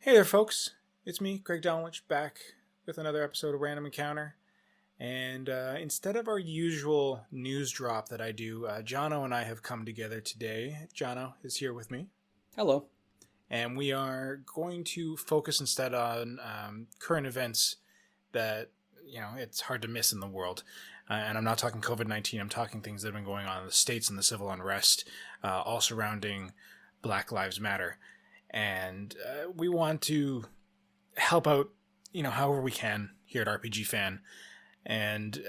Hey there, folks. It's me, Greg Delmage, back with another episode of Random Encounter. And instead of our usual news drop that I do, Jono and I have come together today. Jono is here with me. Hello. And we are going to focus instead on current events that, it's hard to miss in the world. And I'm not talking COVID-19. I'm talking things that have been going on in the States and the civil unrest, all surrounding Black Lives Matter. And we want to help out, however we can here at RPG Fan. And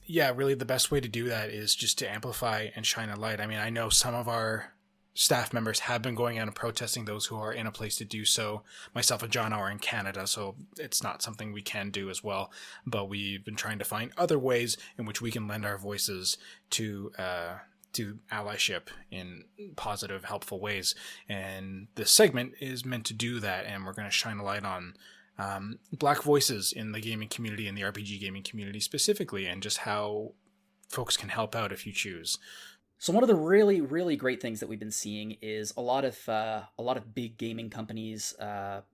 really the best way to do that is just to amplify and shine a light. I mean, I know some of our staff members have been going out and protesting. Those who are in a place to do so. Myself and John are in Canada, so it's not something we can do as well. But we've been trying to find other ways in which we can lend our voices to allyship in positive, helpful ways. And this segment is meant to do that, and we're going to shine a light on Black voices in the gaming community and the RPG gaming community specifically, and just how folks can help out if you choose. So one of the really, really great things that we've been seeing is a lot of big gaming companies are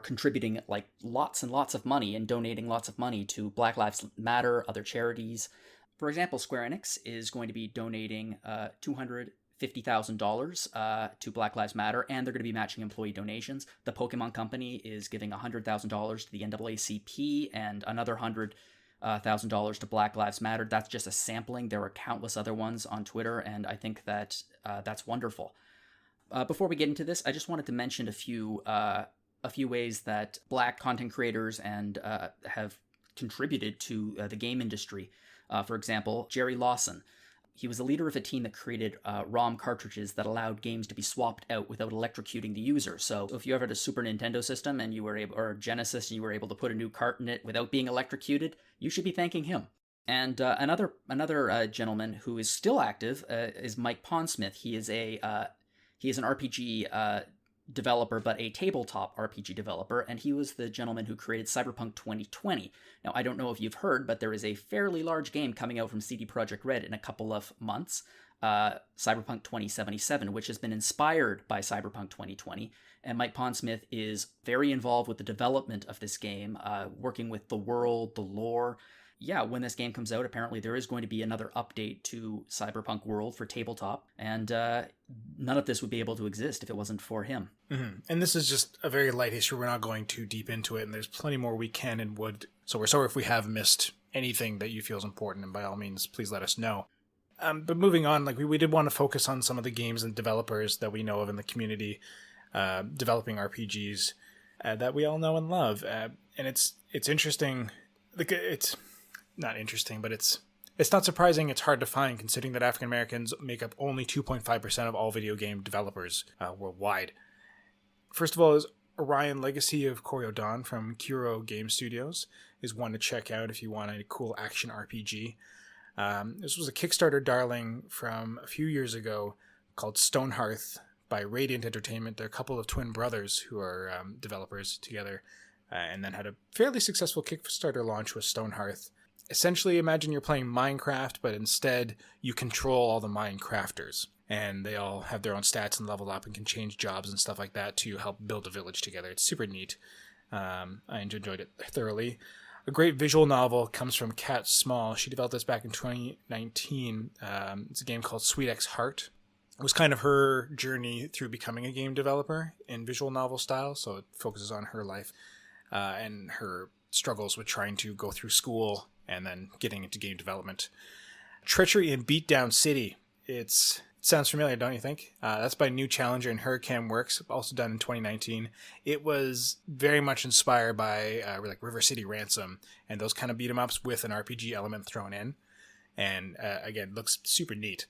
contributing like lots and lots of money and donating lots of money to Black Lives Matter, other charities. For example, Square Enix is going to be donating $250,000 to Black Lives Matter, and they're going to be matching employee donations. The Pokemon Company is giving $100,000 to the NAACP and another $100,000 to Black Lives Matter. That's just a sampling. There are countless other ones on Twitter, and I think that that's wonderful. Before we get into this, I just wanted to mention a few ways that Black content creators and have contributed to the game industry. For example, Jerry Lawson. He was the leader of a team that created ROM cartridges that allowed games to be swapped out without electrocuting the user. So if you ever had a Super Nintendo system and you were able, or a Genesis, and you were able to put a new cart in it without being electrocuted, you should be thanking him. And another gentleman who is still active is Mike Pondsmith. He is an RPG developer, but a tabletop RPG developer, and he was the gentleman who created Cyberpunk 2020. Now, I don't know if you've heard, but there is a fairly large game coming out from CD Projekt Red in a couple of months, Cyberpunk 2077, which has been inspired by Cyberpunk 2020, and Mike Pondsmith is very involved with the development of this game, working with the world, the lore. Yeah, when this game comes out, apparently there is going to be another update to Cyberpunk World for tabletop, and none of this would be able to exist if it wasn't for him. Mm-hmm. And this is just a very light history. We're not going too deep into it, and there's plenty more we can and would. So we're sorry if we have missed anything that you feel is important, and by all means, please let us know. But moving on, we did want to focus on some of the games and developers that we know of in the community, developing RPGs that we all know and love. And it's interesting. It's not interesting, but it's not surprising. It's hard to find, considering that African Americans make up only 2.5% of all video game developers worldwide. First of all, is Orion Legacy of Koryo Dawn from Kuro Game Studios is one to check out if you want a cool action RPG. This was a Kickstarter darling from a few years ago called Stonehearth by Radiant Entertainment. They're a couple of twin brothers who are developers together, and then had a fairly successful Kickstarter launch with Stonehearth. Essentially, imagine you're playing Minecraft, but instead you control all the Minecrafters, and they all have their own stats and level up and can change jobs and stuff like that to help build a village together. It's super neat. I enjoyed it thoroughly. A great visual novel comes from Kat Small. She developed this back in 2019. It's a game called Sweetxheart. It was kind of her journey through becoming a game developer in visual novel style, so it focuses on her life and her struggles with trying to go through school and then getting into game development. Treachery in Beatdown City. It sounds familiar, don't you think? That's by New Challenger and Hurricane Works, also done in 2019. It was very much inspired by River City Ransom and those kind of beat 'em ups with an RPG element thrown in. And again, looks super neat.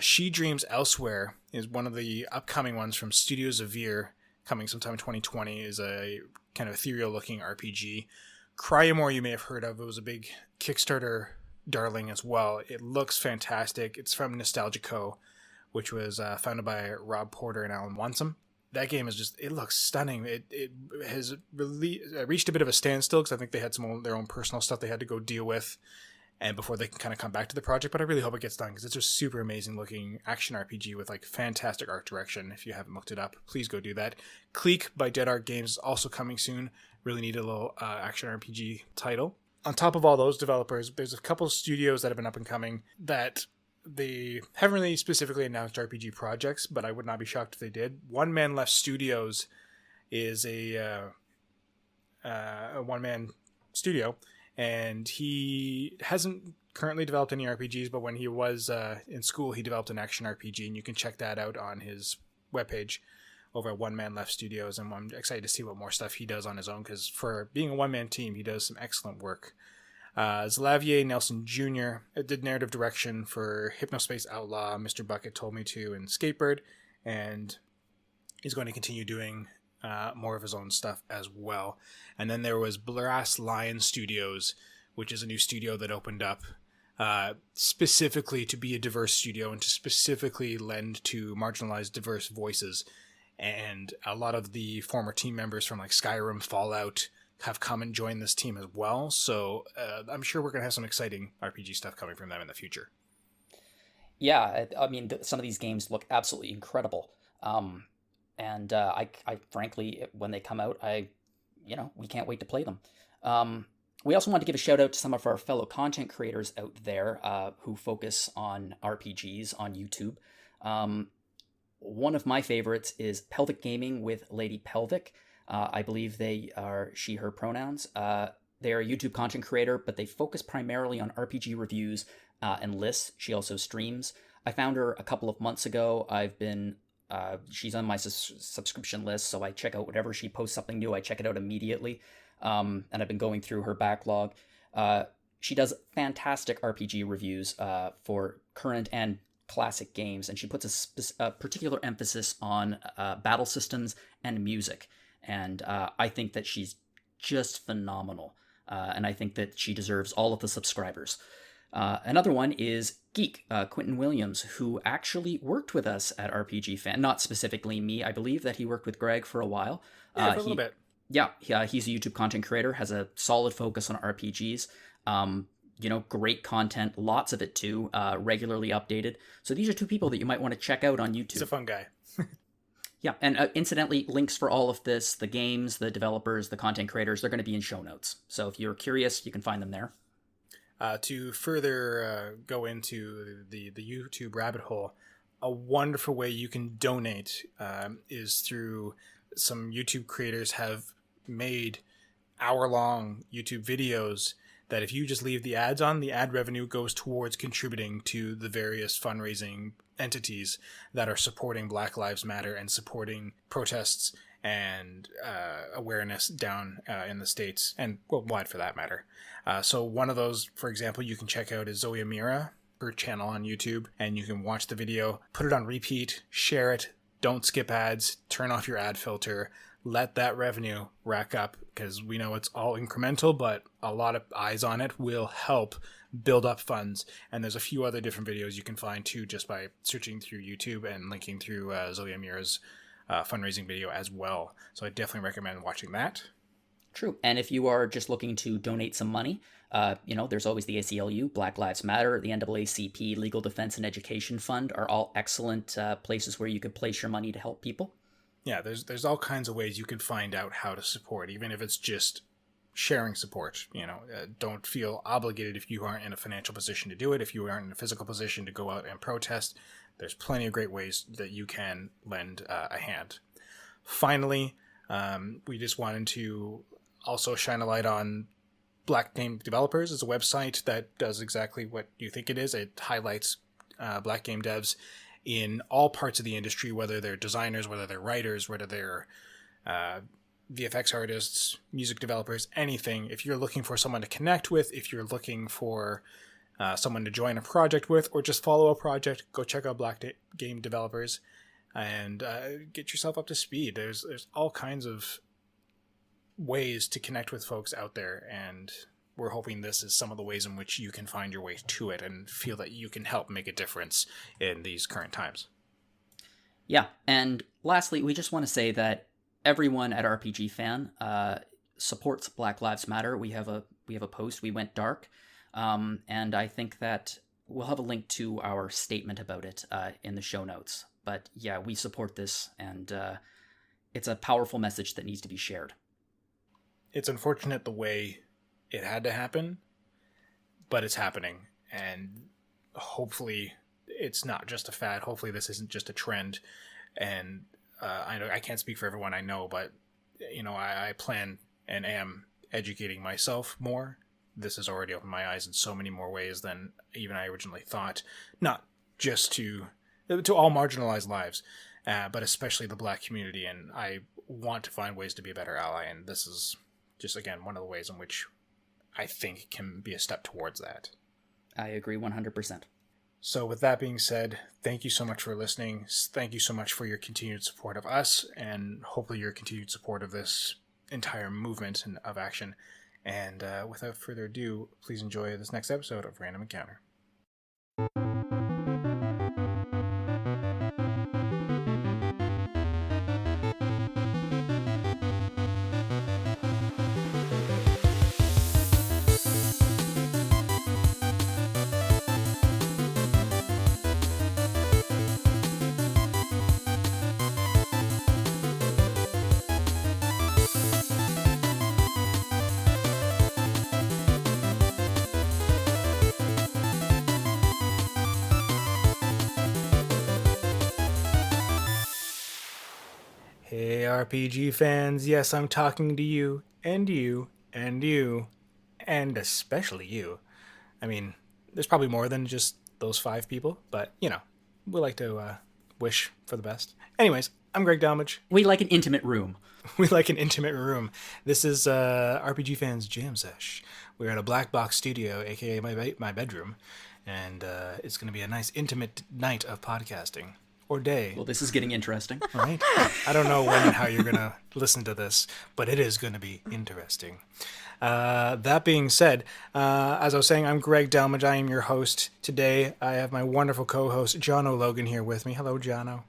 She Dreams Elsewhere is one of the upcoming ones from Studio Zavir, coming sometime in 2020, is a kind of ethereal-looking RPG. Cryamore you may have heard of. It was a big Kickstarter darling as well. It looks fantastic. It's from Nostalgico, which was founded by Rob Porter and Alan Wansome. That game is it looks stunning. It has reached a bit of a standstill because I think they had some of their own personal stuff they had to go deal with. and before they can kind of come back to the project. But I really hope it gets done because it's a super amazing looking action RPG with like fantastic art direction. If you haven't looked it up, please go do that. Cleek by Dead Art Games is also coming soon. Really need a little action RPG title. On top of all those developers, there's a couple studios that have been up and coming that they haven't really specifically announced RPG projects, but I would not be shocked if they did. One Man Left Studios is a one-man studio, and he hasn't currently developed any RPGs, but when he was in school, he developed an action RPG, and you can check that out on his webpage over at One Man Left Studios, and I'm excited to see what more stuff he does on his own, because for being a one-man team, he does some excellent work. Xavier Nelson Jr. did narrative direction for Hypnospace Outlaw, Mr. Bucket Told Me To, and Skatebird, and he's going to continue doing more of his own stuff as well. And then there was Brass Lion Studios, which is a new studio that opened up specifically to be a diverse studio and to specifically lend to marginalized, diverse voices. And a lot of the former team members from like Skyrim, Fallout have come and joined this team as well. So I'm sure we're going to have some exciting RPG stuff coming from them in the future. Yeah, I mean, some of these games look absolutely incredible. And I frankly, when they come out, we can't wait to play them. We also want to give a shout out to some of our fellow content creators out there who focus on RPGs on YouTube. One of my favorites is Pelvic Gaming with Lady Pelvic. I believe they are she, her pronouns. They are a YouTube content creator, but they focus primarily on RPG reviews and lists. She also streams. I found her a couple of months ago. She's on my subscription list, so I check out whatever she posts something new. I check it out immediately, and I've been going through her backlog. She does fantastic RPG reviews for current and classic games, and she puts a particular emphasis on battle systems and music. And I think that she's just phenomenal, and I think that she deserves all of the subscribers. Another one is Geek, Quentin Williams, who actually worked with us at RPG Fan. Not specifically me. I believe that he worked with Greg for a while. Yeah, for a little bit. Yeah, he's a YouTube content creator, has a solid focus on RPGs. Great content, lots of it too, regularly updated. So these are two people that you might want to check out on YouTube. He's a fun guy. Yeah, and incidentally, links for all of this, the games, the developers, the content creators, they're going to be in show notes. So if you're curious, you can find them there. To further go into the YouTube rabbit hole, a wonderful way you can donate is through some YouTube creators have made hour-long YouTube videos that if you just leave the ads on, the ad revenue goes towards contributing to the various fundraising entities that are supporting Black Lives Matter and supporting protests and awareness down in the States and worldwide for that matter. So one of those, for example, you can check out is Zoe Amira, her channel on YouTube, and you can watch the video, put it on repeat, share it, don't skip ads, turn off your ad filter, let that revenue rack up, because we know it's all incremental, but a lot of eyes on it will help build up funds. And there's a few other different videos you can find too, just by searching through YouTube and linking through Zoe Amira's fundraising video as well. So I definitely recommend watching that. True. And if you are just looking to donate some money, there's always the ACLU, Black Lives Matter, the NAACP, Legal Defense and Education Fund are all excellent places where you could place your money to help people. Yeah, there's all kinds of ways you can find out how to support, even if it's just sharing support. Don't feel obligated if you aren't in a financial position to do it. If you aren't in a physical position to go out and protest, there's plenty of great ways that you can lend a hand. Finally, we just wanted to also shine a light on Black Game Developers. It's a website that does exactly what you think it is. It highlights Black game devs in all parts of the industry, whether they're designers, whether they're writers, whether they're VFX artists, music developers, anything. If you're looking for someone to connect with, if you're looking for someone to join a project with, or just follow a project, go check out Black Game Developers and get yourself up to speed. There's all kinds of ways to connect with folks out there, and we're hoping this is some of the ways in which you can find your way to it and feel that you can help make a difference in these current times. Yeah, and lastly, we just want to say that everyone at RPG Fan supports Black Lives Matter. We have a post, We Went Dark. And I think that we'll have a link to our statement about it in the show notes. But yeah, we support this, and it's a powerful message that needs to be shared. It's unfortunate the way it had to happen, but it's happening. And hopefully it's not just a fad. Hopefully this isn't just a trend. And I know I can't speak for everyone I know, but I plan and am educating myself more. This has already opened my eyes in so many more ways than even I originally thought. Not just to all marginalized lives, but especially the Black community. And I want to find ways to be a better ally. And this is just, again, one of the ways in which I think can be a step towards that. I agree 100%. So with that being said, thank you so much for listening. Thank you so much for your continued support of us, and hopefully your continued support of this entire movement and of action. And without further ado, please enjoy this next episode of Random Encounter. Hey RPG fans, yes, I'm talking to you, and you, and you, and especially you. I mean, there's probably more than just those 5 people, but, we like to wish for the best. Anyways, I'm Greg Delmage. We like an intimate room. We like an intimate room. This is RPG Fans Jam Sesh. We're at a black box studio, aka my bedroom, and it's going to be a nice intimate night of podcasting. Or day. Well, this is getting interesting. Right? I don't know when and how you're going to listen to this, but it is going to be interesting. That being said, as I was saying, I'm Greg Delmage. I am your host. Today, I have my wonderful co-host, Jono Logan, here with me. Hello, Jono.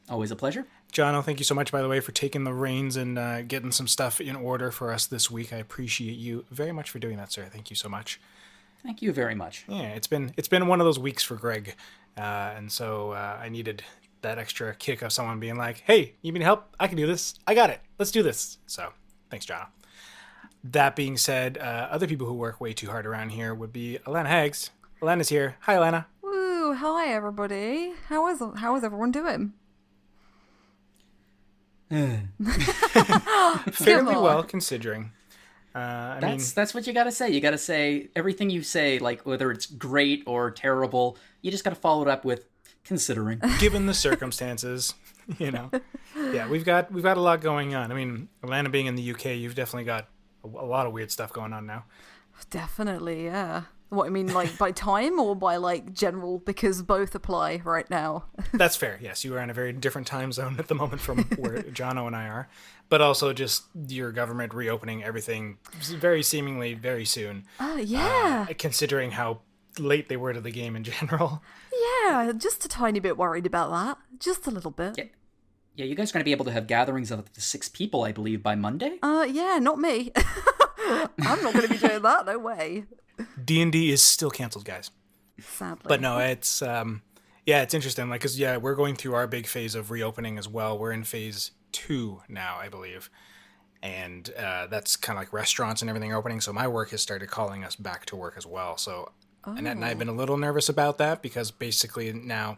Always a pleasure. Jono, thank you so much, by the way, for taking the reins and getting some stuff in order for us this week. I appreciate you very much for doing that, sir. Thank you so much. Thank you very much. Yeah, it's been one of those weeks for Greg, and so I needed that extra kick of someone being like, hey, you need help? I can do this. I got it. Let's do this. So thanks, Jono. That being said, other people who work way too hard around here would be Alana Hagues. Alana's here. Hi, Alana. Woo! Hi, everybody. How is everyone doing? Fairly well, considering. That's what you gotta say. You gotta say everything you say, like whether it's great or terrible. You just gotta follow it up with considering. Given the circumstances, Yeah, we've got a lot going on. I mean, Alana being in the UK, you've definitely got a lot of weird stuff going on now. Definitely, yeah. What, I mean, like, by time or by, like, general, because both apply right now? That's fair, yes. You are in a very different time zone at the moment from where Jono and I are. But also just your government reopening everything very seemingly very soon. Yeah. Considering how late they were to the game in general. Yeah, just a tiny bit worried about that. Just a little bit. Yeah, you guys are going to be able to have gatherings of up to 6 people, I believe, by Monday? Yeah, not me. I'm not going to be doing that, no way. D&D is still canceled, guys. Sadly. But no, it's it's interesting, like, because we're going through our big phase of reopening as well. We're in phase 2 now, I believe, and that's kind of like restaurants and everything are opening. So my work has started calling us back to work as well. So Annette and I have been a little nervous about that, because basically now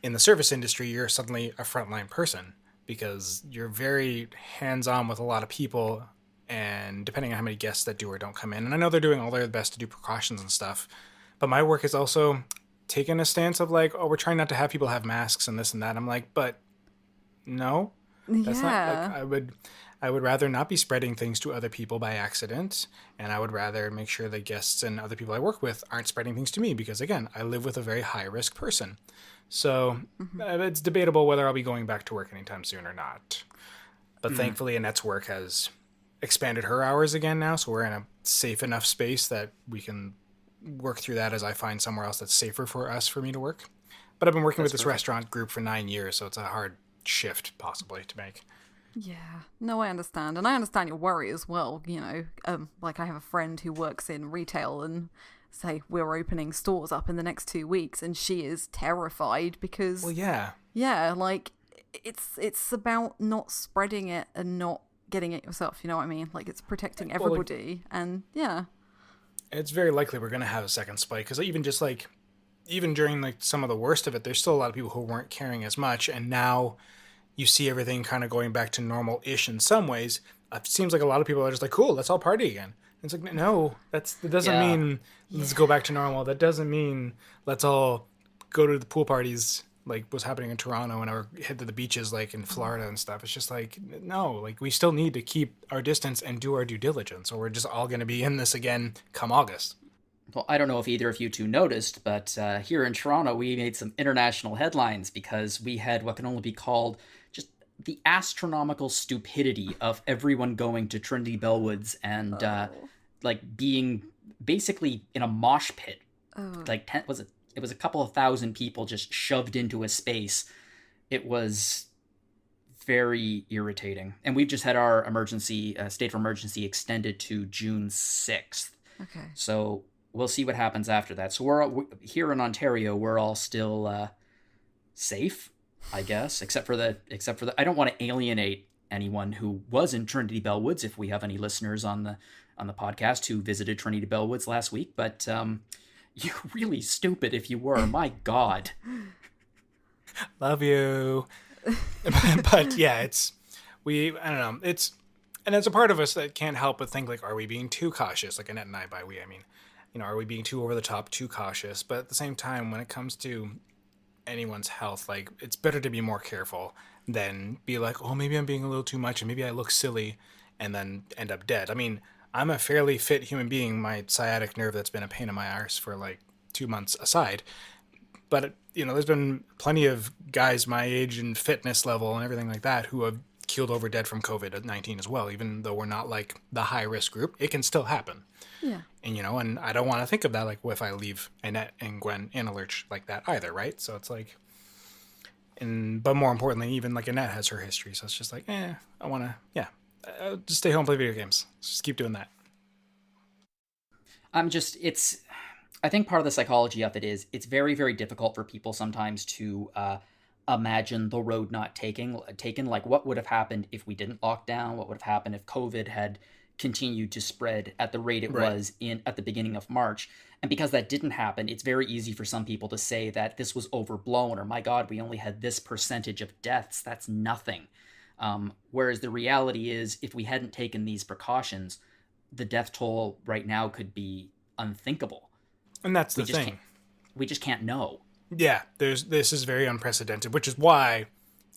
in the service industry, you're suddenly a frontline person because you're very hands-on with a lot of people. And depending on how many guests that do or don't come in, and I know they're doing all their best to do precautions and stuff, but my work is also taking a stance of like, oh, we're trying not to have people have masks and this and that. I'm like, but no, that's not. Like, I would rather not be spreading things to other people by accident, and I would rather make sure that guests and other people I work with aren't spreading things to me, because again, I live with a very high risk person. So it's debatable whether I'll be going back to work anytime soon or not. But thankfully, Annette's work has expanded her hours again now, so we're in a safe enough space that we can work through that as I find somewhere else that's safer for me to work. But I've been working with this restaurant group for 9 years, so it's a hard shift possibly to make. Yeah, no, I understand. And I understand your worry as well, like I have a friend who works in retail, and say we're opening stores up in the next 2 weeks, and she is terrified because Well, yeah. yeah, like it's about not spreading it and not getting it yourself, you know what I mean? Like, it's protecting everybody. And yeah, It's very likely we're going to have a second spike, because even during like some of the worst of it, there's still a lot of people who weren't caring as much, and now you see everything kind of going back to normal-ish in some ways. It seems like a lot of people are just like, cool, let's all party again. And it's like, no, that doesn't mean let's go back to normal. That doesn't mean let's all go to the pool parties like what's happening in Toronto and or head to the beaches like in Florida and stuff. It's just like, no, like we still need to keep our distance and do our due diligence, or we're just all going to be in this again come August. Well, I don't know if either of you two noticed, but here in Toronto, we made some international headlines because we had what can only be called just the astronomical stupidity of everyone going to Trinity Bellwoods and like being basically in a mosh pit. Like it was a couple of thousand people just shoved into a space. It was very irritating. And we've just had our state of emergency extended to June 6th. okay. So we'll see what happens after that. So we're here in Ontario. We're all still safe, I guess, except for the. I don't want to alienate anyone who was in Trinity Bellwoods. If we have any listeners on the podcast who visited Trinity Bellwoods last week, but you're really stupid if you were. My God. Love you. But yeah, I don't know. And it's a part of us that can't help but think like, are we being too cautious? Like Annette and I, by we, I mean, are we being too over the top, too cautious? But at the same time, when it comes to anyone's health, like it's better to be more careful than be like, oh, maybe I'm being a little too much and maybe I look silly and then end up dead. I mean, I'm a fairly fit human being, my sciatic nerve that's been a pain in my arse for like 2 months aside. But, there's been plenty of guys my age and fitness level and everything like that who have keeled over dead from COVID-19 as well, even though we're not like the high risk group. It can still happen. Yeah. And, and I don't want to think of that like if I leave Annette and Gwen in a lurch like that either, right? So it's like, but more importantly, even like Annette has her history. So it's just like, I want to, just stay home and play video games. Just keep doing that. I think part of the psychology of it is it's very, very difficult for people sometimes to imagine the road not taken. Like, what would have happened if we didn't lock down? What would have happened if COVID had continued to spread at the rate it was at the beginning of March? And because that didn't happen, it's very easy for some people to say that this was overblown, or my God, we only had this percentage of deaths. That's nothing. Whereas the reality is, if we hadn't taken these precautions, the death toll right now could be unthinkable. And that's the thing. We just can't know. Yeah, this is very unprecedented, which is why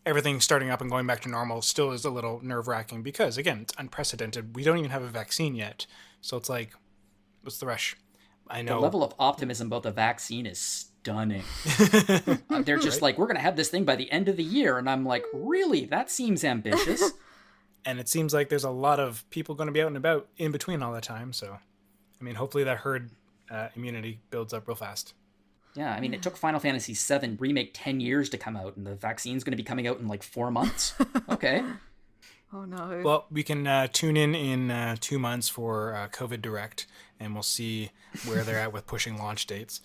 everything starting up and going back to normal still is a little nerve-wracking because, again, it's unprecedented. We don't even have a vaccine yet. So it's like, what's the rush? I know. The level of optimism about the vaccine is stunning. They're just like, we're going to have this thing by the end of the year. And I'm like, really? That seems ambitious. And it seems like there's a lot of people going to be out and about in between all the time. So, I mean, hopefully that herd immunity builds up real fast. Yeah, I mean, it took Final Fantasy VII Remake 10 years to come out, and the vaccine's going to be coming out in like 4 months. Okay. Oh, no. Well, we can tune in 2 months for COVID Direct, and we'll see where they're at with pushing launch dates.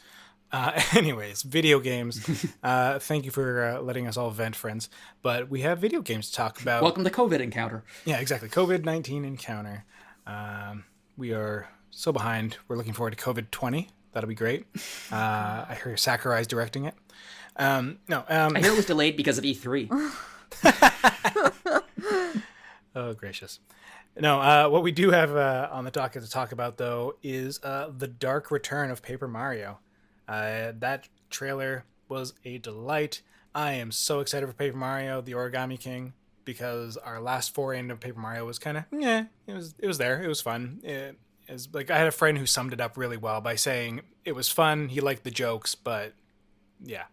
Anyways, video games. Thank you for letting us all vent, friends. But we have video games to talk about. Welcome to COVID Encounter. Yeah, exactly. COVID-19 Encounter. We are so behind. We're looking forward to COVID 20. That'll be great. I hear Sakurai's directing it. I hear it was delayed because of E3. Oh, gracious. No, what we do have on the docket to talk about, though, is the dark return of Paper Mario. That trailer was a delight. I am so excited for Paper Mario, the Origami King, because our last foray into Paper Mario was kind of, it was there. It was fun. I had a friend who summed it up really well by saying it was fun. He liked the jokes, but yeah.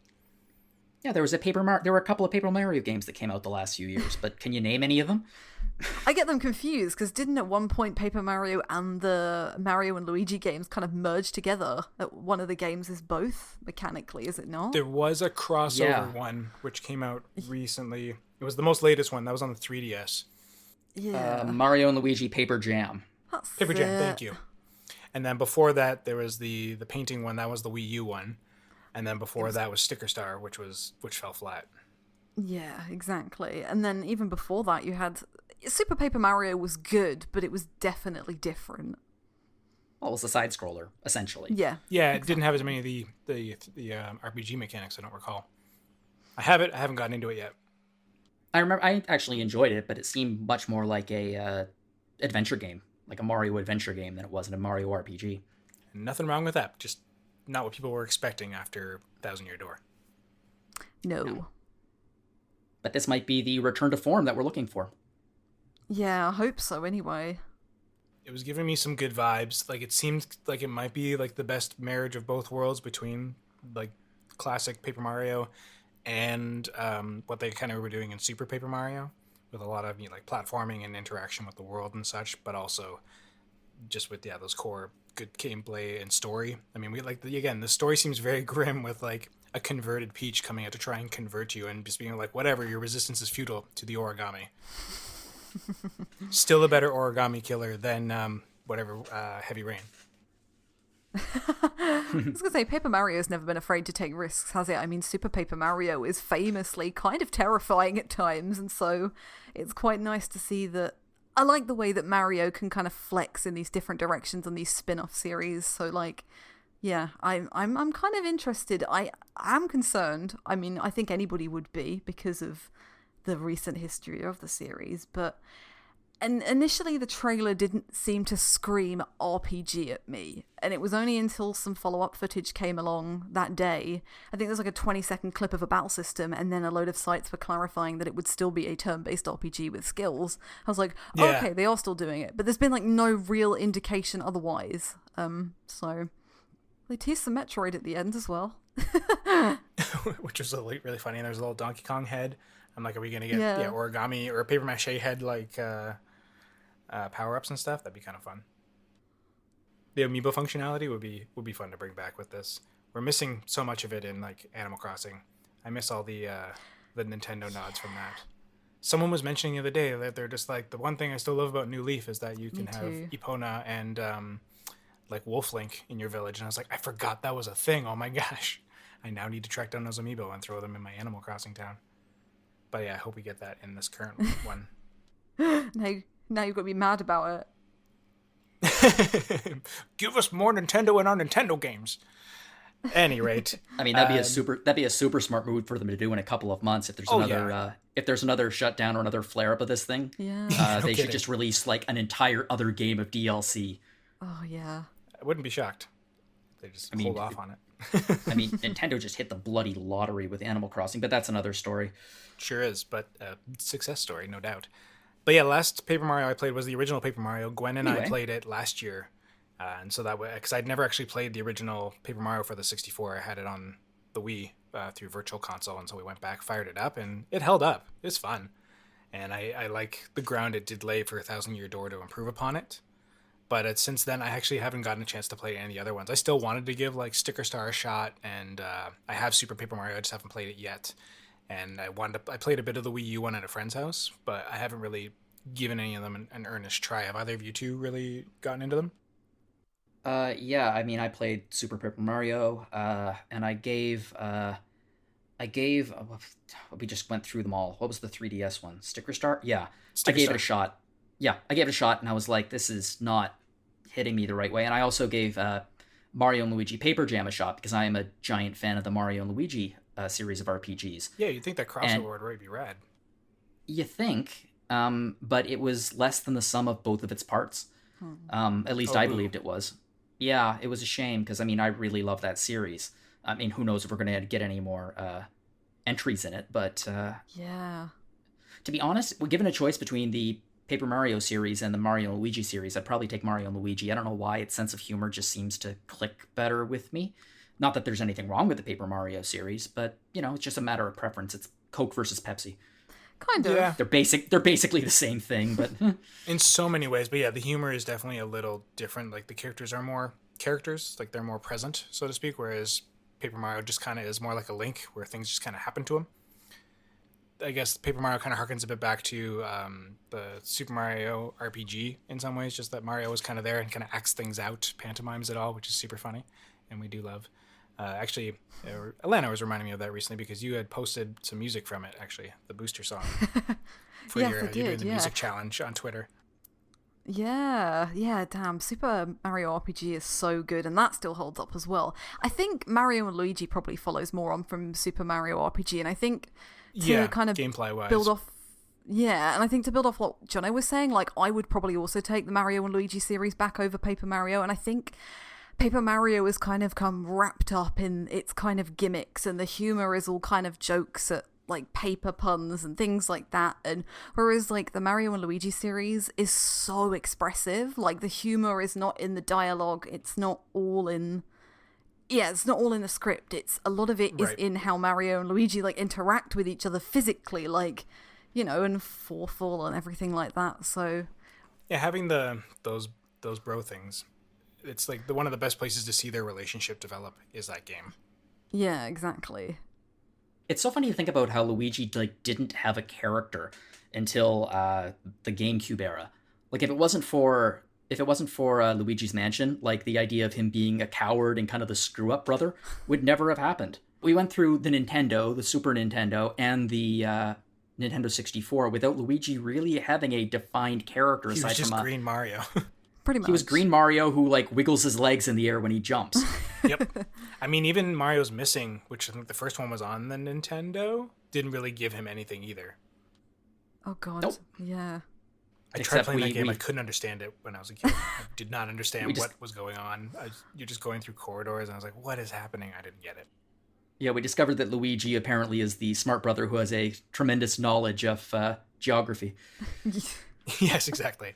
Yeah, there were a couple of Paper Mario games that came out the last few years, but can you name any of them? I get them confused because didn't at one point Paper Mario and the Mario and Luigi games kind of merge together? One of the games is both mechanically, is it not? There was a crossover one which came out recently. It was the most latest one. That was on the 3DS. Yeah. Mario and Luigi Paper Jam. That's Paper Jam, thank you. And then before that, there was the painting one. That was the Wii U one. And then before that was Sticker Star, which fell flat. Yeah, exactly. And then even before that, you had Super Paper Mario was good, but it was definitely different. Well, it was a side scroller, essentially. Yeah. Yeah, it didn't have as many of the RPG mechanics. I don't recall. I have it. I haven't gotten into it yet. I remember I actually enjoyed it, but it seemed much more like a adventure game, like a Mario adventure game, than it was in a Mario RPG. Nothing wrong with that. Just not what people were expecting after Thousand Year Door. No. But this might be the return to form that we're looking for. Yeah, I hope so anyway. It was giving me some good vibes. Like, it seemed like it might be like the best marriage of both worlds between like classic Paper Mario and what they kind of were doing in Super Paper Mario, with a lot of like platforming and interaction with the world and such, but also just with those core good gameplay and story. I mean, the story seems very grim, with like a converted Peach coming out to try and convert you and just being like, whatever, your resistance is futile to the origami. Still a better origami killer than Heavy Rain. I was going to say, Paper Mario's never been afraid to take risks, has it? I mean, Super Paper Mario is famously kind of terrifying at times, and so it's quite nice to see that. I like the way that Mario can kind of flex in these different directions on these spin-off series. So, like, yeah, I'm kind of interested. I am concerned. I mean, I think anybody would be because of the recent history of the series, but. And initially the trailer didn't seem to scream RPG at me. And it was only until some follow-up footage came along that day. I think there's like a 20-second clip of a battle system, and then a load of sites were clarifying that it would still be a turn-based RPG with skills. I was like, oh, okay, they are still doing it. But there's been like no real indication otherwise. So they teased some Metroid at the end as well. Which was really funny. And there's a little Donkey Kong head. I'm like, are we going to get origami or a paper mache head like... power-ups and stuff? That'd be kind of fun. The amiibo functionality would be fun to bring back with this. We're missing so much of it in like Animal Crossing. I miss all the Nintendo nods from that. Someone was mentioning the other day that they're just like, the one thing I still love about New Leaf is that you can have Epona and like Wolf Link in your village. And I was like, I forgot that was a thing. Oh my gosh. I now need to track down those amiibo and throw them in my Animal Crossing town. But yeah, I hope we get that in this current one. Now you've got to be mad about it. Give us more Nintendo in our Nintendo games. Any rate, I mean, that'd be a super smart move for them to do in a couple of months if there's another shutdown or another flare up of this thing. Yeah, they should just release like an entire other game of DLC. Oh yeah, I wouldn't be shocked. They just hold off on it. I mean, Nintendo just hit the bloody lottery with Animal Crossing, but that's another story. Sure is, but success story, no doubt. But yeah, last Paper Mario I played was the original Paper Mario. Gwen and I played it last year. And so that way, because I'd never actually played the original Paper Mario for the 64. I had it on the Wii through Virtual Console. And so we went back, fired it up, and it held up. It's fun. And I like the ground it did lay for Thousand Year Door to improve upon it. But since then, I actually haven't gotten a chance to play any of the other ones. I still wanted to give like Sticker Star a shot. And I have Super Paper Mario. I just haven't played it yet. And I played a bit of the Wii U one at a friend's house, but I haven't really given any of them an earnest try. Have either of you two really gotten into them? Yeah, I mean, I played Super Paper Mario, and I gave, we just went through them all. What was the 3DS one? Sticker Star? Yeah, I gave it a shot. Yeah, I gave it a shot, and I was like, this is not hitting me the right way. And I also gave Mario and Luigi Paper Jam a shot, because I am a giant fan of the Mario and Luigi series of RPGs. Yeah, you'd think that crossover would really be rad. You think, but it was less than the sum of both of its parts. At least I believed it was. Yeah, it was a shame, because, I mean, I really love that series. I mean, who knows if we're going to get any more entries in it, but... yeah. To be honest, we're given a choice between the Paper Mario series and the Mario and Luigi series. I'd probably take Mario and Luigi. I don't know why its sense of humor just seems to click better with me. Not that there's anything wrong with the Paper Mario series, but, you know, it's just a matter of preference. It's Coke versus Pepsi. Kind of. Yeah. They're basically the same thing, but... In so many ways. But yeah, the humor is definitely a little different. Like, the characters are more characters. Like, they're more present, so to speak, whereas Paper Mario just kind of is more like a Link, where things just kind of happen to him. I guess Paper Mario kind of harkens a bit back to the Super Mario RPG in some ways, just that Mario was kind of there and kind of acts things out, pantomimes it all, which is super funny, and we do love. Actually, Alana was reminding me of that recently because you had posted some music from it, actually, the booster song. For Yes, your, I you're doing did, the music challenge on Twitter. Yeah, damn. Super Mario RPG is so good, and that still holds up as well. I think Mario and Luigi probably follows more on from Super Mario RPG, and I think to kind of gameplay-wise. build off. Yeah, and I think to build off what Jono was saying, like, I would probably also take the Mario and Luigi series back over Paper Mario, and I think Paper Mario has kind of come wrapped up in its kind of gimmicks, and the humor is all kind of jokes at like paper puns and things like that, and whereas like the Mario and Luigi series is so expressive, like the humor is not in the dialogue, it's not all in the script, it's a lot of it is in how Mario and Luigi like interact with each other physically, like, you know, and fall and everything like that. So yeah, having those bro things, it's like one of the best places to see their relationship develop is that game. Yeah, exactly. It's so funny to think about how Luigi like didn't have a character until the GameCube era. Like if it wasn't for Luigi's Mansion, like the idea of him being a coward and kind of the screw up brother would never have happened. We went through the Nintendo, the Super Nintendo, and the Nintendo 64 without Luigi really having a defined character aside He was just from Green Mario. Pretty much. He was Green Mario who like wiggles his legs in the air when he jumps. Yep. I mean, even Mario's Missing, which I think the first one was on the Nintendo, didn't really give him anything either. Oh god. Nope. Yeah. I tried playing that game. I couldn't understand it when I was a kid. I did not understand what was going on. You're just going through corridors, and I was like, what is happening? I didn't get it. Yeah, we discovered that Luigi apparently is the smart brother who has a tremendous knowledge of geography. Yes, exactly.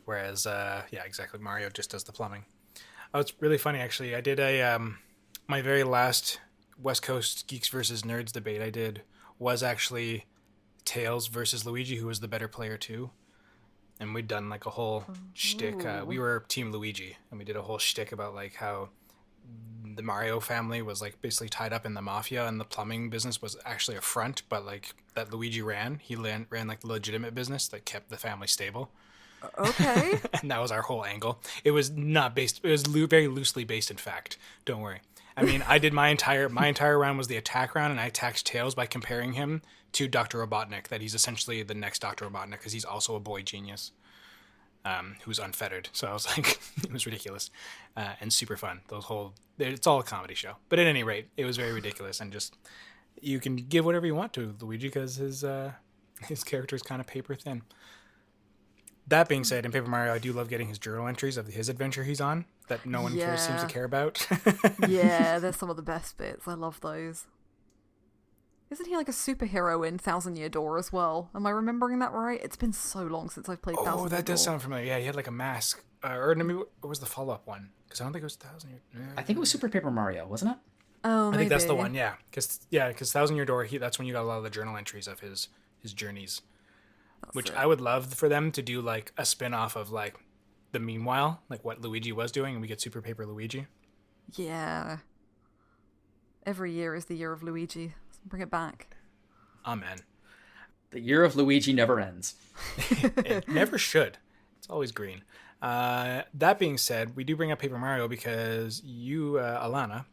Whereas, exactly, Mario just does the plumbing. Oh, it's really funny, actually. I did my very last West Coast Geeks versus Nerds debate I did was actually Tails versus Luigi, who was the better player too. And we'd done like a whole shtick. We were Team Luigi, and we did a whole shtick about like how the Mario family was like basically tied up in the mafia, and the plumbing business was actually a front, but like that Luigi ran. He ran like the legitimate business that kept the family stable. Okay. And that was our whole angle. It was not based. It was very loosely based in fact. Don't worry. I mean, I did my entire round was the attack round, and I attacked Tails by comparing him to Dr. Robotnik. That he's essentially the next Dr. Robotnik because he's also a boy genius, who's unfettered. So I was like, it was ridiculous, and super fun. It's all a comedy show. But at any rate, it was very ridiculous, and just you can give whatever you want to Luigi because his character is kind of paper thin. That being said, in Paper Mario, I do love getting his journal entries of his adventure he's on that no one seems to care about. Yeah, they're some of the best bits. I love those. Isn't he like a superhero in Thousand Year Door as well? Am I remembering that right? It's been so long since I've played Thousand Year Door. Oh, that does sound familiar. Yeah, he had like a mask. Or maybe what was the follow-up one? Because I don't think it was Thousand Year Door. I think it was Super Paper Mario, wasn't it? Oh, maybe. I think that's the one, yeah. Because Thousand Year Door, that's when you got a lot of the journal entries of his journeys. Which I would love for them to do like a spin-off of like the meanwhile, like what Luigi was doing, and we get Super Paper Luigi. Yeah. Every year is the year of Luigi. Let's bring it back. Amen. The year of Luigi never ends. It never should. It's always green. That being said, we do bring up Paper Mario because you, Alana,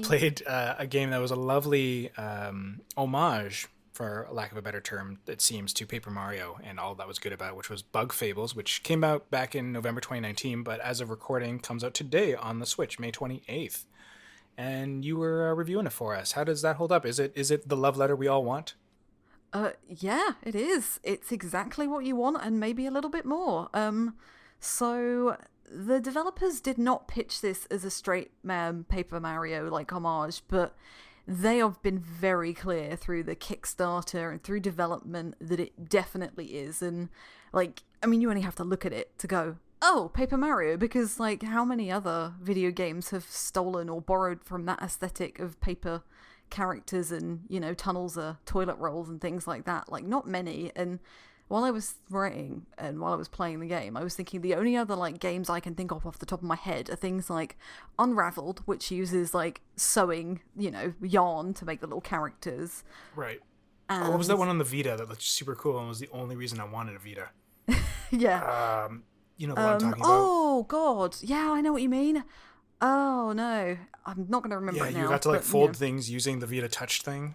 played a game that was a lovely homage, for lack of a better term, it seems, to Paper Mario and all that was good about it, which was Bug Fables, which came out back in November 2019, but as of recording, comes out today on the Switch, May 28th. And you were reviewing it for us. How does that hold up? Is it the love letter we all want? Yeah, it is. It's exactly what you want, and maybe a little bit more. So the developers did not pitch this as a straight Paper Mario like homage, but they have been very clear through the Kickstarter and through development that it definitely is. And like, I mean, you only have to look at it to go, oh, Paper Mario, because like how many other video games have stolen or borrowed from that aesthetic of paper characters and, you know, tunnels are toilet rolls and things like that? Like, not many. And while I was writing and while I was playing the game, I was thinking the only other like games I can think of off the top of my head are things like Unraveled, which uses like sewing, you know, yarn to make the little characters. Right. And what was that one on the Vita that looked super cool and was the only reason I wanted a Vita? yeah. You know the one I'm talking about? Oh god, yeah, I know what you mean. Oh no, I'm not gonna remember Yeah, it now. you got to like but, fold things using the Vita Touch thing.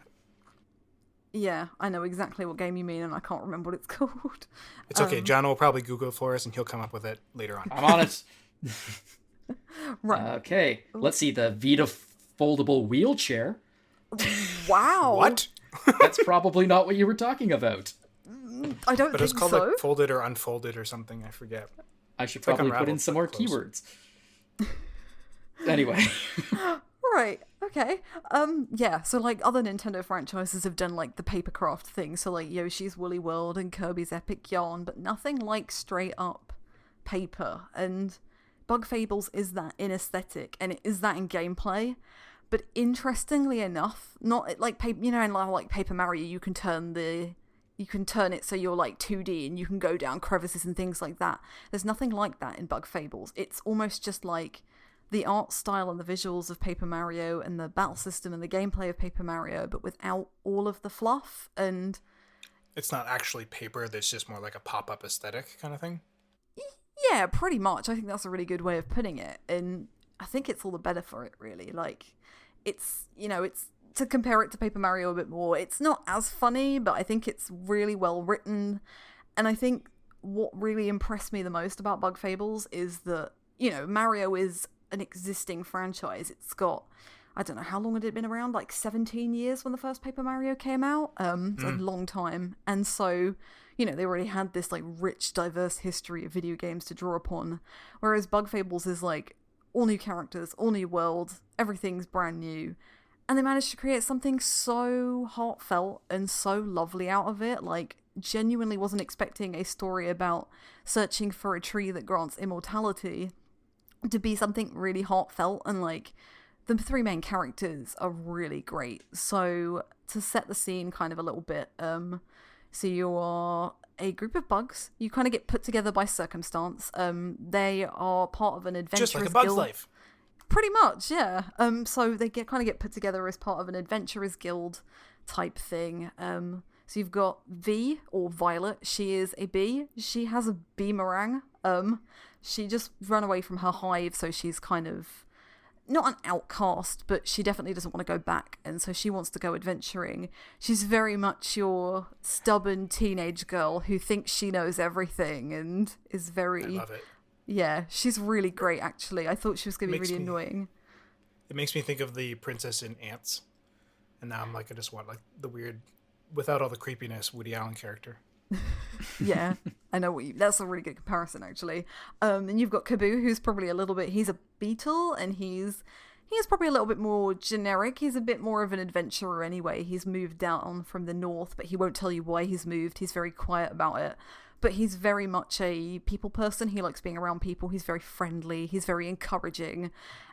Yeah, I know exactly what game you mean, and I can't remember what it's called. It's okay. Jono will probably Google it for us, and he'll come up with it later on. I'm on it. Right. Okay, let's see the Vita foldable wheelchair. Wow. What? That's probably not what you were talking about. I don't But think it's called so. like folded or unfolded or something. I forget. I should like probably put in Unraveled, some but more close. keywords. Anyway. Right. Okay. Yeah. So like other Nintendo franchises have done like the papercraft thing. So like Yoshi's Woolly World and Kirby's Epic Yarn, but nothing like straight up paper. And Bug Fables is that in aesthetic, and it is that in gameplay. But interestingly enough, not like paper. You know, in like Paper Mario, you can turn it so you're like 2D and you can go down crevices and things like that. There's nothing like that in Bug Fables. It's almost just like the art style and the visuals of Paper Mario and the battle system and the gameplay of Paper Mario, but without all of the fluff. And It's not actually paper. There's just more like a pop-up aesthetic kind of thing. yeah, pretty much. I think that's a really good way of putting it. And I think it's all the better for it, really. Like, it's, you know, it's to compare it to Paper Mario a bit more. It's not as funny, but I think it's really well written. And I think what really impressed me the most about Bug Fables is that, you know, Mario is an existing franchise. It's got, I don't know, how long had it been around? Like 17 years when the first Paper Mario came out. It's a long time. And so, you know, they already had this like rich, diverse history of video games to draw upon. Whereas Bug Fables is like all new characters, all new world, everything's brand new. And they managed to create something so heartfelt and so lovely out of it. Like, genuinely wasn't expecting a story about searching for a tree that grants immortality to be something really heartfelt. And like, the three main characters are really great. So to set the scene kind of a little bit, so you are a group of bugs. You kind of get put together by circumstance. They are part of an adventurous Just like a bug's guild. life. Pretty much, yeah. So they get put together as part of an adventurers guild type thing. So you've got V, or Violet. She is a bee. She has a beemerang. She just ran away from her hive, so she's kind of not an outcast, but she definitely doesn't want to go back, and so she wants to go adventuring. She's very much your stubborn teenage girl who thinks she knows everything and is very... I love it. Yeah, she's really great, actually. I thought she was going to be really annoying. It makes me think of the princess in Ants. And now I'm like, I just want like the weird, without all the creepiness, Woody Allen character. Yeah, I know that's a really good comparison, actually. And you've got Kaboo, who's probably he's a beetle, and he's probably a little bit more generic. He's a bit more of an adventurer anyway. He's moved down from the north, but he won't tell you why he's moved. He's very quiet about it. But he's very much a people person. He likes being around people. He's very friendly. He's very encouraging.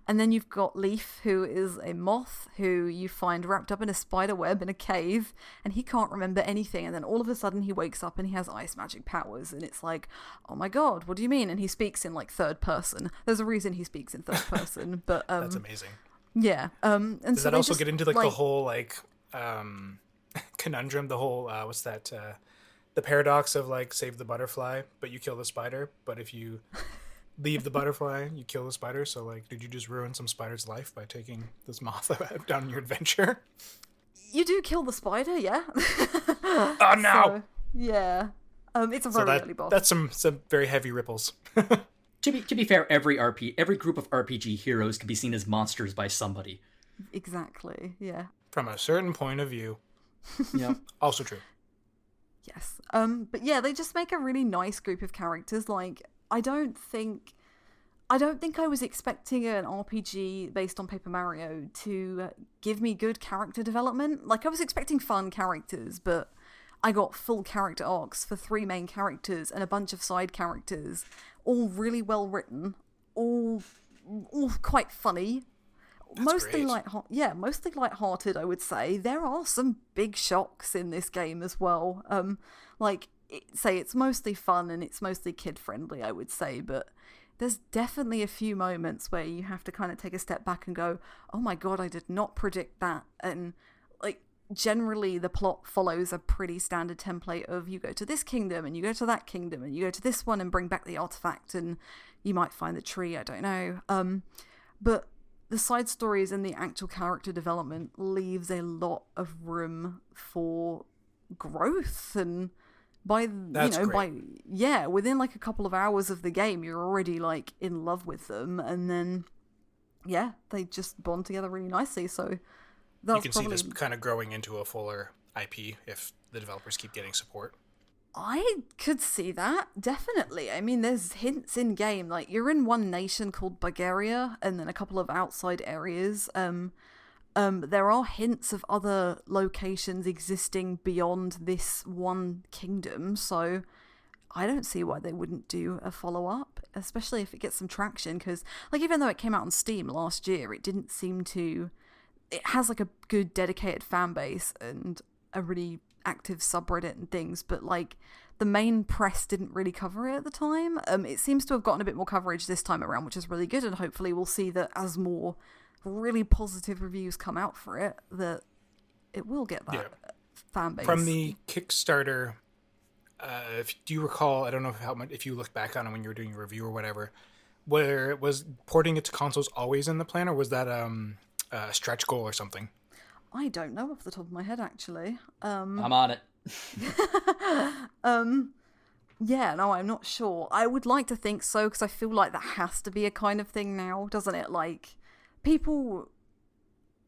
And then you've got Leaf, who is a moth who you find wrapped up in a spider web in a cave, and he can't remember anything. And then all of a sudden he wakes up and he has ice magic powers. And it's like, oh my god, what do you mean? And he speaks in like third person. There's a reason he speaks in third person. But That's amazing. yeah. And Does so that also just, get into like the whole like conundrum, the whole what's that the paradox of like save the butterfly but you kill the spider, but if you leave the butterfly you kill the spider, so like did you just ruin some spider's life by taking this moth down your adventure? You do kill the spider, yeah. Oh no. So, yeah. It's a very early boss. That's some very heavy ripples. To be fair, every group of RPG heroes can be seen as monsters by somebody. Exactly, yeah. From a certain point of view. Yeah. Also true. Yes. But yeah, they just make a really nice group of characters. Like, I don't think I was expecting an RPG based on Paper Mario to give me good character development. Like, I was expecting fun characters, but I got full character arcs for 3 main characters and a bunch of side characters, all really well written, all quite funny. That's great. Mostly lighthearted, I would say. There are some big shocks in this game as well. It's mostly fun and it's mostly kid-friendly, I would say, but there's definitely a few moments where you have to kind of take a step back and go, oh my god, I did not predict that. And, like, generally the plot follows a pretty standard template of you go to this kingdom and you go to that kingdom and you go to this one and bring back the artifact and you might find the tree, I don't know. But the side stories and the actual character development leaves a lot of room for growth, and within like a couple of hours of the game you're already like in love with them, and then they just bond together really nicely. So that's you can see this kind of growing into a fuller IP if the developers keep getting support. I could see that, definitely. I mean, there's hints in game, like you're in one nation called Bulgaria and then a couple of outside areas. There are hints of other locations existing beyond this one kingdom, so I don't see why they wouldn't do a follow-up, especially if it gets some traction, because like even though it came out on Steam last year, it didn't seem to... It has like a good dedicated fan base and a really active subreddit and things, but like the main press didn't really cover it at the time. It seems to have gotten a bit more coverage this time around, which is really good, and hopefully we'll see that as more really positive reviews come out for it, that it will get that fan base. From the Kickstarter, do you recall, I don't know how much, if you look back on it when you were doing your review or whatever, where was porting it to consoles always in the plan, or was that a stretch goal or something? I don't know off the top of my head, actually. I'm on it. I'm not sure. I would like to think so, because I feel like that has to be a kind of thing now, doesn't it? Like, people...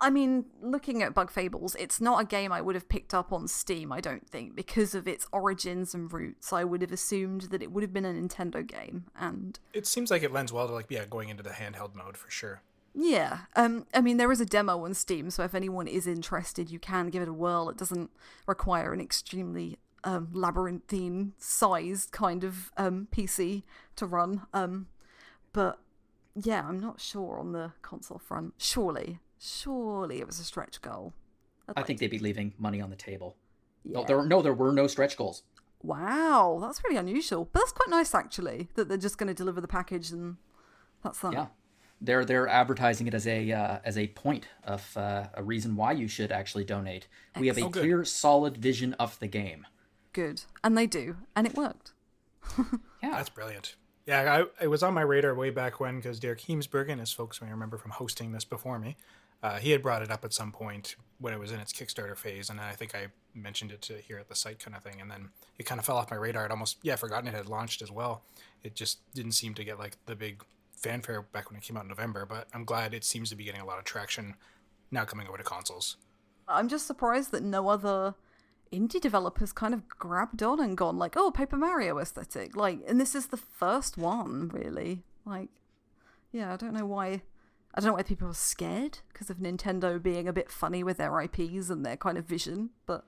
I mean, looking at Bug Fables, it's not a game I would have picked up on Steam, I don't think, because of its origins and roots. I would have assumed that it would have been a Nintendo game, and... It seems like it lends well to, going into the handheld mode, for sure. Yeah, I mean, there is a demo on Steam, so if anyone is interested, you can give it a whirl. It doesn't require an extremely labyrinthine sized kind of PC to run. But yeah, I'm not sure on the console front. Surely it was a stretch goal. I think they'd be leaving money on the table. Yeah. There were no stretch goals. Wow, that's really unusual. But that's quite nice, actually, that they're just going to deliver the package and that's that. Yeah. They're advertising it as a point of a reason why you should actually donate. We have a clear, solid vision of the game. Good, and they do, and it worked. Yeah, that's brilliant. Yeah, it was on my radar way back when, because Derek Heemsbergen, as folks may remember from hosting this before me, he had brought it up at some point when it was in its Kickstarter phase, and I think I mentioned it here at the site kind of thing, and then it kind of fell off my radar. I'd almost forgotten it had launched as well. It just didn't seem to get like the big fanfare back when it came out in November, but I'm glad it seems to be getting a lot of traction now coming over to consoles. I'm just surprised that no other indie developers kind of grabbed on and gone like, oh, Paper Mario aesthetic, like, and this is the first one, really. Like, yeah, I don't know why people are scared because of Nintendo being a bit funny with their IPs and their kind of vision, but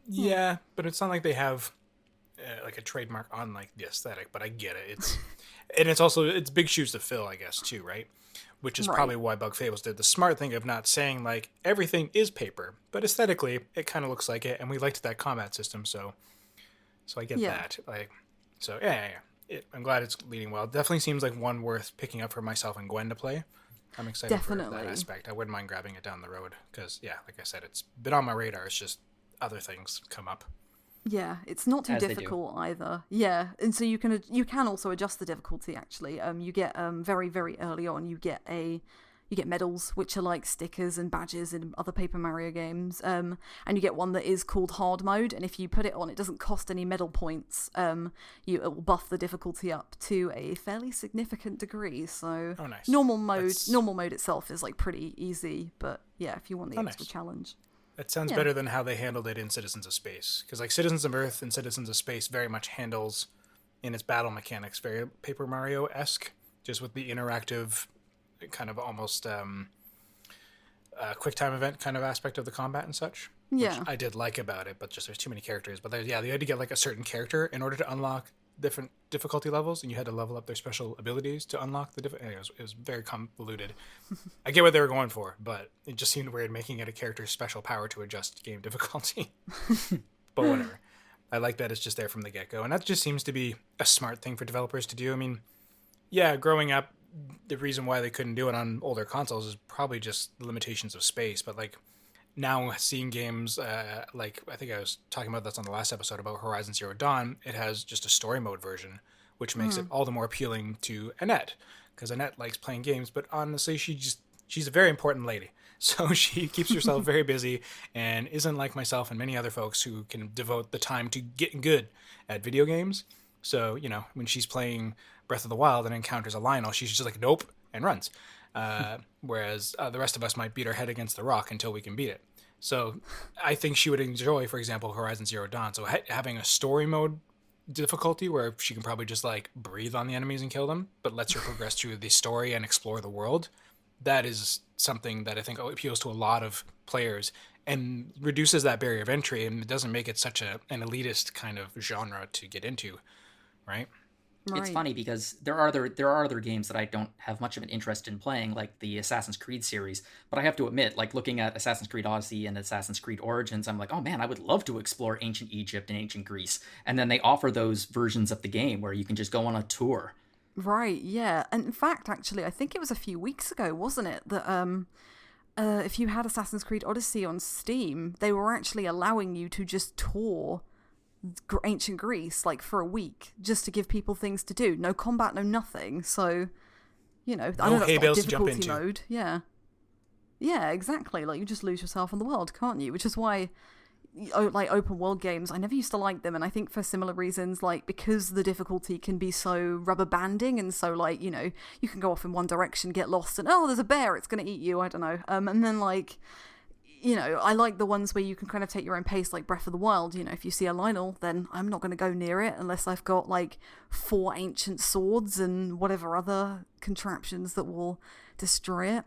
yeah, but it's not like they have like a trademark on like the aesthetic, but I get it. It's big shoes to fill, I guess, too, right? Which is probably why Bug Fables did the smart thing of not saying like everything is paper, but aesthetically it kind of looks like it, and we liked that combat system, so I get that. Like, so I'm glad it's leading well. It definitely seems like one worth picking up for myself and Gwen to play. I'm excited for that aspect. I wouldn't mind grabbing it down the road because, like I said, it's been on my radar. It's just other things come up. Yeah, it's not too difficult either. Yeah, and so you can also adjust the difficulty. Actually, you get very very early on you get medals, which are like stickers and badges in other Paper Mario games. And you get one that is called hard mode, and if you put it on, it doesn't cost any medal points. It will buff the difficulty up to a fairly significant degree. So nice. Normal mode itself is like pretty easy, but yeah, if you want the extra challenge. That sounds better than how they handled it in Citizens of Space. Because like Citizens of Earth and Citizens of Space very much handles, in its battle mechanics, very Paper Mario-esque, just with the interactive, kind of almost quick time event kind of aspect of the combat and such. Yeah. Which I did like about it, but just there's too many characters. But you had to get like a certain character in order to unlock different difficulty levels, and you had to level up their special abilities to unlock the different. It was very convoluted. I get what they were going for, but it just seemed weird making it a character's special power to adjust game difficulty. But whatever. I like that it's just there from the get-go, and that just seems to be a smart thing for developers to do. I mean, growing up, the reason why they couldn't do it on older consoles is probably just the limitations of space, but like now seeing games like, I think I was talking about this on the last episode about Horizon Zero Dawn, it has just a story mode version, which makes it all the more appealing to Annette, because Annette likes playing games, but honestly, she's a very important lady. So she keeps herself very busy and isn't like myself and many other folks who can devote the time to getting good at video games. So, when she's playing Breath of the Wild and encounters a Lionel, she's just like, nope, and runs. Whereas the rest of us might beat our head against the rock until we can beat it. So I think she would enjoy, for example, Horizon Zero Dawn. So having a story mode difficulty where she can probably just like breathe on the enemies and kill them, but lets her progress through the story and explore the world, that is something that I think appeals to a lot of players and reduces that barrier of entry, and it doesn't make it such an elitist kind of genre to get into, right? It's funny because there are other games that I don't have much of an interest in playing, like the Assassin's Creed series. But I have to admit, like looking at Assassin's Creed Odyssey and Assassin's Creed Origins, I'm like, oh man, I would love to explore ancient Egypt and ancient Greece. And then they offer those versions of the game where you can just go on a tour. Right, yeah. And in fact, actually, I think it was a few weeks ago, wasn't it, that if you had Assassin's Creed Odyssey on Steam, they were actually allowing you to just tour ancient Greece like for a week just to give people things to do. No combat, no nothing. So, I know that's hay not bales a to jump difficulty into. mode. Yeah, exactly. Like you just lose yourself in the world, can't you? Which is why like open world games, I never used to like them, and I think for similar reasons, like because the difficulty can be so rubber banding and so like, you can go off in one direction, get lost, and there's a bear, it's gonna eat you, I don't know. And then like, I like the ones where you can kind of take your own pace, like Breath of the Wild. If you see a Lionel, then I'm not going to go near it unless I've got like 4 ancient swords and whatever other contraptions that will destroy it.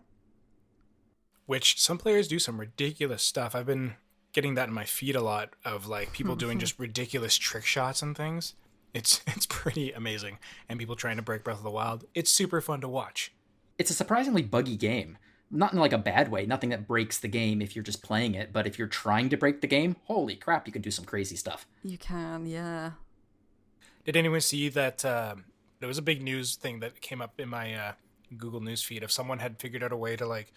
Which some players do some ridiculous stuff. I've been getting that in my feed a lot of like people doing just ridiculous trick shots and things. It's pretty amazing. And people trying to break Breath of the Wild. It's super fun to watch. It's a surprisingly buggy game. Not in like a bad way, nothing that breaks the game if you're just playing it, but if you're trying to break the game, holy crap, you can do some crazy stuff. You can, yeah. Did anyone see that there was a big news thing that came up in my Google News feed of someone had figured out a way to like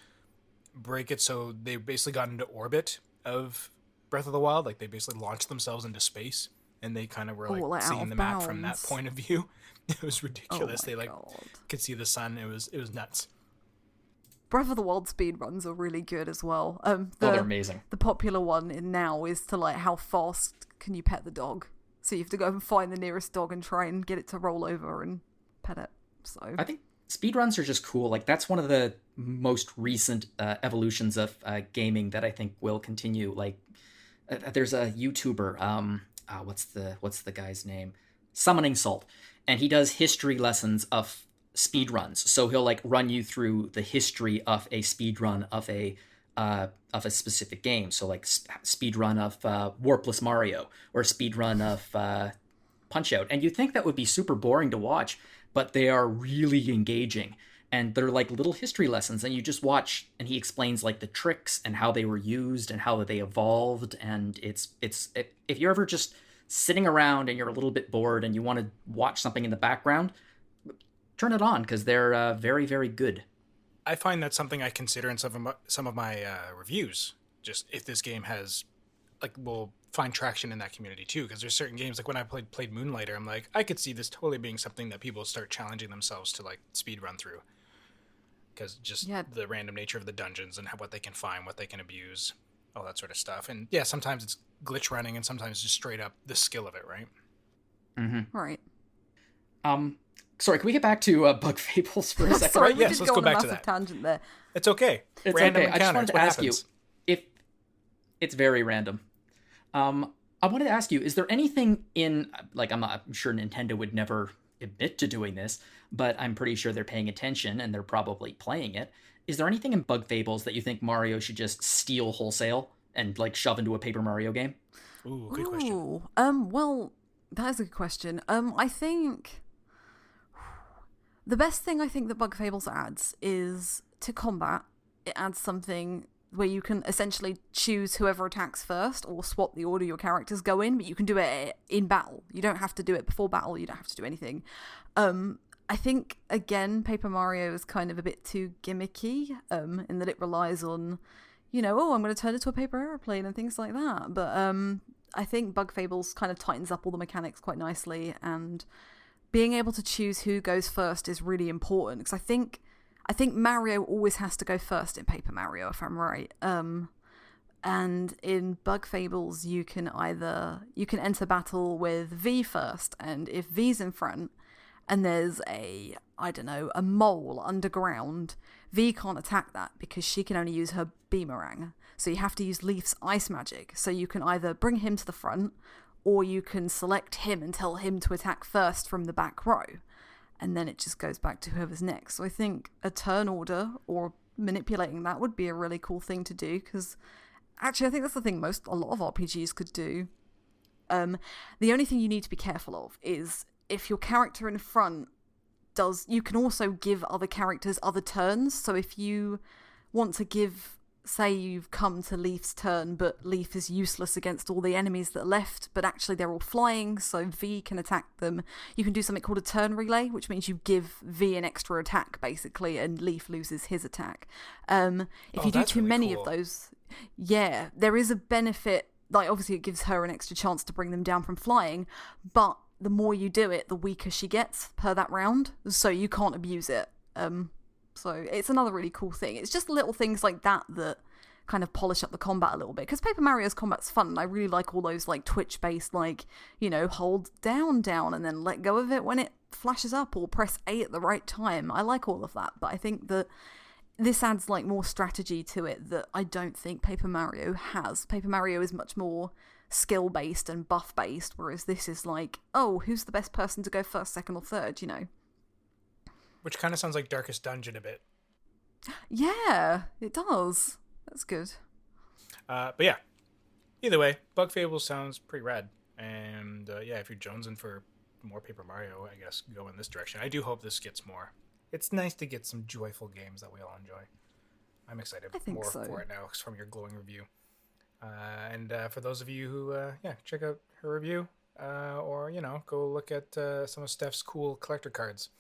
break it so they basically got into orbit of Breath of the Wild, like they basically launched themselves into space and they kind of were like seeing the map from that point of view. It was ridiculous. They like could see the sun. It was nuts. Breath of the Wild speedruns are really good as well. They're amazing. The popular one in now is to like how fast can you pet the dog? So you have to go and find the nearest dog and try and get it to roll over and pet it. So I think speedruns are just cool. Like that's one of the most recent evolutions of gaming that I think will continue. Like there's a YouTuber, what's the guy's name? Summoning Salt, and he does history lessons of speed runs. So he'll like run you through the history of a speed run of a specific game. So like speed run of Warpless Mario or speed run of Punch Out. And you'd think that would be super boring to watch, but they are really engaging. And they're like little history lessons, and you just watch, and he explains like the tricks and how they were used and how they evolved. And it's if you're ever just sitting around and you're a little bit bored and you want to watch something in the background, turn it on, because they're very, very good. I find that's something I consider in some of my reviews. Just if this game has, like, will find traction in that community too. Because there's certain games, like when I played Moonlighter, I'm like, I could see this totally being something that people start challenging themselves to like speed run through. Because just the random nature of the dungeons and what they can find, what they can abuse, all that sort of stuff. And yeah, sometimes it's glitch running, and sometimes just straight up the skill of it, right? Mm-hmm. Right. Sorry, can we get back to Bug Fables for a second? Sorry, yes, let's go back to that. Tangent there. It's okay. It's random okay. I just wanted to ask you if it's very random. I wanted to ask you, is there anything in, like, I'm sure Nintendo would never admit to doing this, but I'm pretty sure they're paying attention and they're probably playing it. Is there anything in Bug Fables that you think Mario should just steal wholesale and like shove into a Paper Mario game? Ooh, good question. Well, that is a good question. I think the best thing I think that Bug Fables adds is to combat. It adds something where you can essentially choose whoever attacks first or swap the order your characters go in, but you can do it in battle. You don't have to do it before battle. You don't have to do anything. I think, again, Paper Mario is kind of a bit too gimmicky in that it relies on, oh, I'm going to turn into a paper aeroplane and things like that. But I think Bug Fables kind of tightens up all the mechanics quite nicely, and being able to choose who goes first is really important, because I think Mario always has to go first in Paper Mario, if I'm right. And in Bug Fables, you can enter battle with V first, and if V's in front and there's a mole underground, V can't attack that because she can only use her Beamerang. So you have to use Leaf's ice magic. So you can either bring him to the front, or you can select him and tell him to attack first from the back row. And then it just goes back to whoever's next. So I think a turn order or manipulating that would be a really cool thing to do, because actually I think that's the thing a lot of RPGs could do. The only thing you need to be careful of is if your character in front you can also give other characters other turns. So if you want to give, say you've come to Leaf's turn, but Leaf is useless against all the enemies that are left, but actually they're all flying, so V can attack them. You can do something called a turn relay, which means you give V an extra attack, basically, and Leaf loses his attack. If you do too really many cool. of those, yeah, there is a benefit. Like, obviously it gives her an extra chance to bring them down from flying, but the more you do it, the weaker she gets per that round, so you can't abuse it. So it's another really cool thing. It's just little things like that that kind of polish up the combat a little bit. Because Paper Mario's combat's fun, and I really like all those like Twitch-based, like, hold down, and then let go of it when it flashes up, or press A at the right time. I like all of that, but I think that this adds like more strategy to it that I don't think Paper Mario has. Paper Mario is much more skill-based and buff-based, whereas this is like, oh, who's the best person to go first, second, or third, Which kind of sounds like Darkest Dungeon a bit. Yeah, it does. That's good. But yeah, either way, Bug Fables sounds pretty rad. And if you're jonesing for more Paper Mario, I guess go in this direction. I do hope this gets more. It's nice to get some joyful games that we all enjoy. I'm excited more for it now from your glowing review. And for those of you who, check out her review, or, go look at some of Steph's cool collector cards.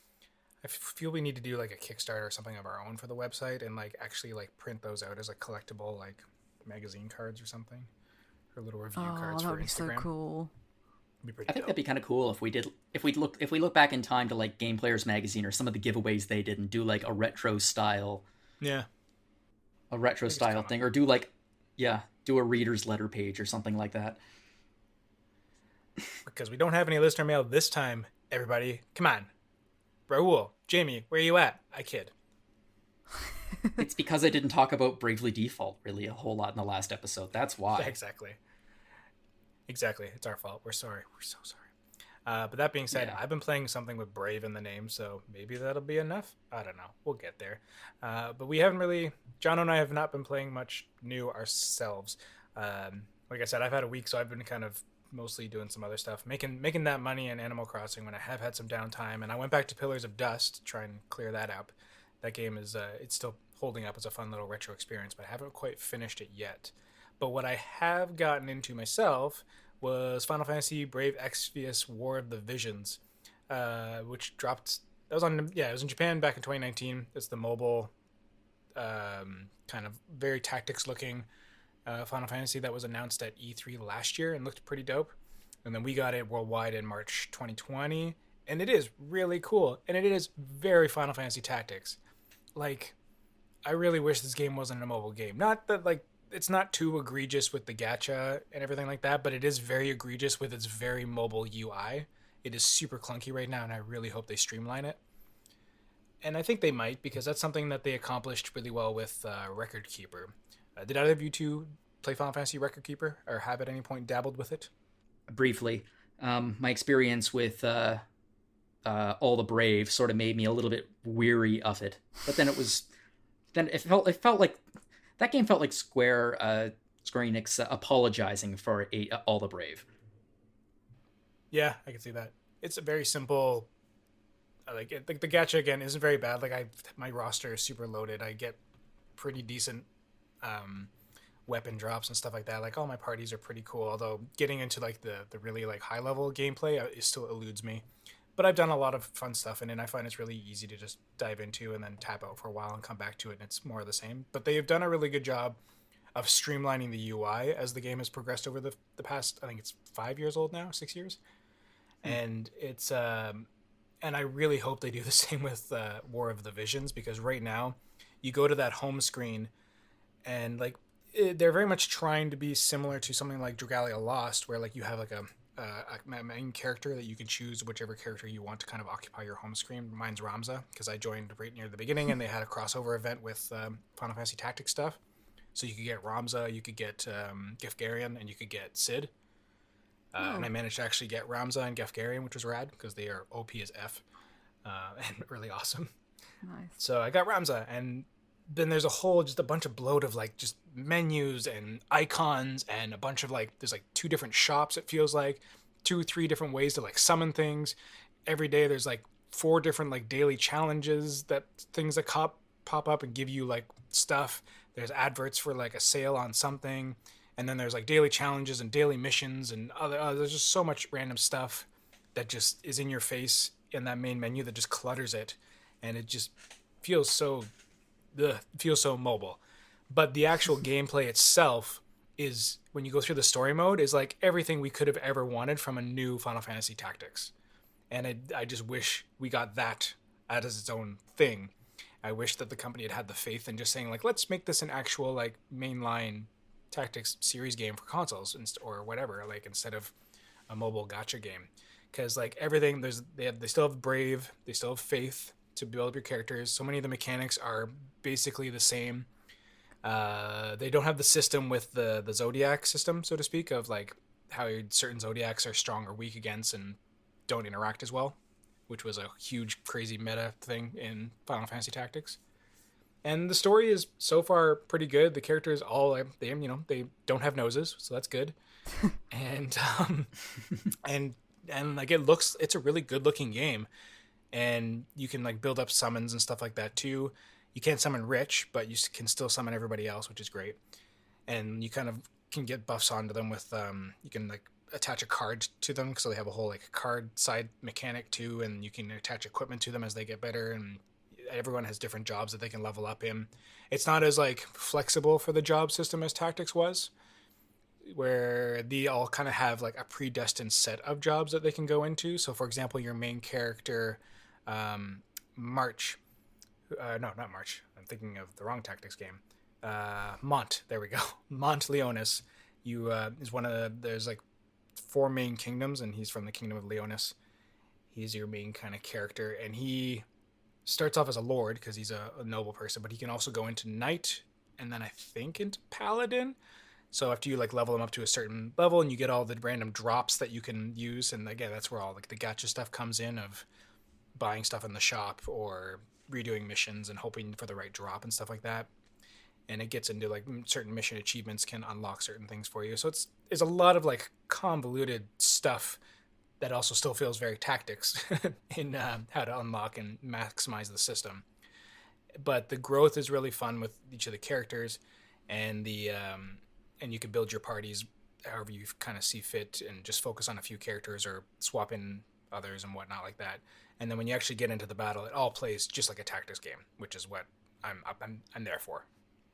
I feel we need to do like a Kickstarter or something of our own for the website, and like actually like print those out as a collectible like magazine cards or something, or little review cards for Instagram. That would be so cool. Be pretty I think dope. that'd be kind of cool if we look back in time to like Game Players magazine or some of the giveaways they did, and do like a retro style thing, or do a reader's letter page or something like that. Because we don't have any listener mail this time, everybody. Come on. Raul, Jamie, where you at? I kid. It's because I didn't talk about Bravely Default really a whole lot in the last episode. That's why. Exactly. It's our fault. We're sorry. We're so sorry. But that being said, I've been playing something with Brave in the name, so maybe that'll be enough. I don't know. We'll get there. But we haven't really... Jono and I have not been playing much new ourselves. Like I said, I've had a week, so I've been kind of mostly doing some other stuff, making that money in Animal Crossing when I have had some downtime, and I went back to Pillars of Dust to try and clear that up. That game is it's still holding up as a fun little retro experience, but I haven't quite finished it yet. But what I have gotten into myself was Final Fantasy Brave Exvius War of the Visions, which dropped. It was in Japan back in 2019. It's the mobile, kind of very tactics looking Final Fantasy that was announced at E3 last year and looked pretty dope. And then we got it worldwide in March 2020, and it is really cool, and it is very Final Fantasy Tactics. Like, I really wish this game wasn't a mobile game. Not that, like, it's not too egregious with the gacha and everything like that, but it is very egregious with its very mobile UI. It is super clunky right now, and I really hope they streamline it. And I think they might, because that's something that they accomplished really well with Record Keeper. Did either of you two play Final Fantasy Record Keeper, or have at any point dabbled with it? Briefly, my experience with All the Brave sort of made me a little bit weary of it. But then it felt like that game felt like Square Enix apologizing for All the Brave. Yeah, I can see that. It's a very simple. Like the gacha again isn't very bad. Like my roster is super loaded. I get pretty decent weapon drops and stuff like that. Like all my parties are pretty cool. Although getting into like the really like high level gameplay it still eludes me. But I've done a lot of fun stuff in it, and I find it's really easy to just dive into and then tap out for a while and come back to it, and it's more of the same. But they've done a really good job of streamlining the UI as the game has progressed over the past, I think it's 5 years old now, 6 years. And it's and I really hope they do the same with War of the Visions, because right now you go to that home screen and like they're very much trying to be similar to something like Dragalia Lost, where like you have like a main character that you can choose whichever character you want to kind of occupy your home screen. Mine's Ramza, because I joined right near the beginning and they had a crossover event with Final Fantasy Tactics stuff. So you could get Ramza, you could get Gefgarian, and you could get Cid. And I managed to actually get Ramza and Gefgarian, which was rad because they are OP as F and really awesome. Nice. So I got Ramza, and then there's just a bunch of bloat of like just menus and icons and a bunch of like, there's like 2 different shops, it feels like 2-3 different ways to like summon things. Every day there's like 4 different like daily challenges, things that pop up and give you like stuff. There's adverts for like a sale on something. And then there's like daily challenges and daily missions and there's just so much random stuff that just is in your face in that main menu that just clutters it. And it just feels so mobile. But the actual gameplay itself is, when you go through the story mode, is like everything we could have ever wanted from a new Final Fantasy Tactics. And I just wish we got that as its own thing. I wish that the company had the faith in just saying like, let's make this an actual like mainline Tactics series game for consoles or whatever, like instead of a mobile gacha game. Because like everything, they still have Brave, they still have Faith to build up your characters. So many of the mechanics are basically the same. They don't have the system with the Zodiac system, so to speak, of like how certain Zodiacs are strong or weak against and don't interact as well, which was a huge crazy meta thing in Final Fantasy Tactics. And the story is so far pretty good. The characters they don't have noses, so that's good. And and like it's a really good looking game. And you can like build up summons and stuff like that too. You can't summon Rich, but you can still summon everybody else, which is great. And you kind of can get buffs onto them with you can like attach a card to them, so they have a whole like card side mechanic too, and you can attach equipment to them as they get better, and everyone has different jobs that they can level up in. It's not as like flexible for the job system as Tactics was, where they all kind of have like a predestined set of jobs that they can go into. So for example, your main character, March, no, not March, I'm thinking of the wrong Tactics game. Mont, there we go. Mont Leonis, is one of there's like 4 main kingdoms, and he's from the kingdom of Leonis. He's your main kind of character, and he starts off as a lord because he's a noble person, but he can also go into knight and then I think into paladin. So after you like level them up to a certain level and you get all the random drops that you can use, and again, that's where all like the gacha stuff comes in, of buying stuff in the shop or redoing missions and hoping for the right drop and stuff like that. And it gets into like certain mission achievements can unlock certain things for you. So it's a lot of like convoluted stuff that also still feels very Tactics in how to unlock and maximize the system. But the growth is really fun with each of the characters, and and you can build your parties however you kind of see fit, and just focus on a few characters or swap in others and whatnot like that. And then when you actually get into the battle, it all plays just like a Tactics game, which is what I'm there for.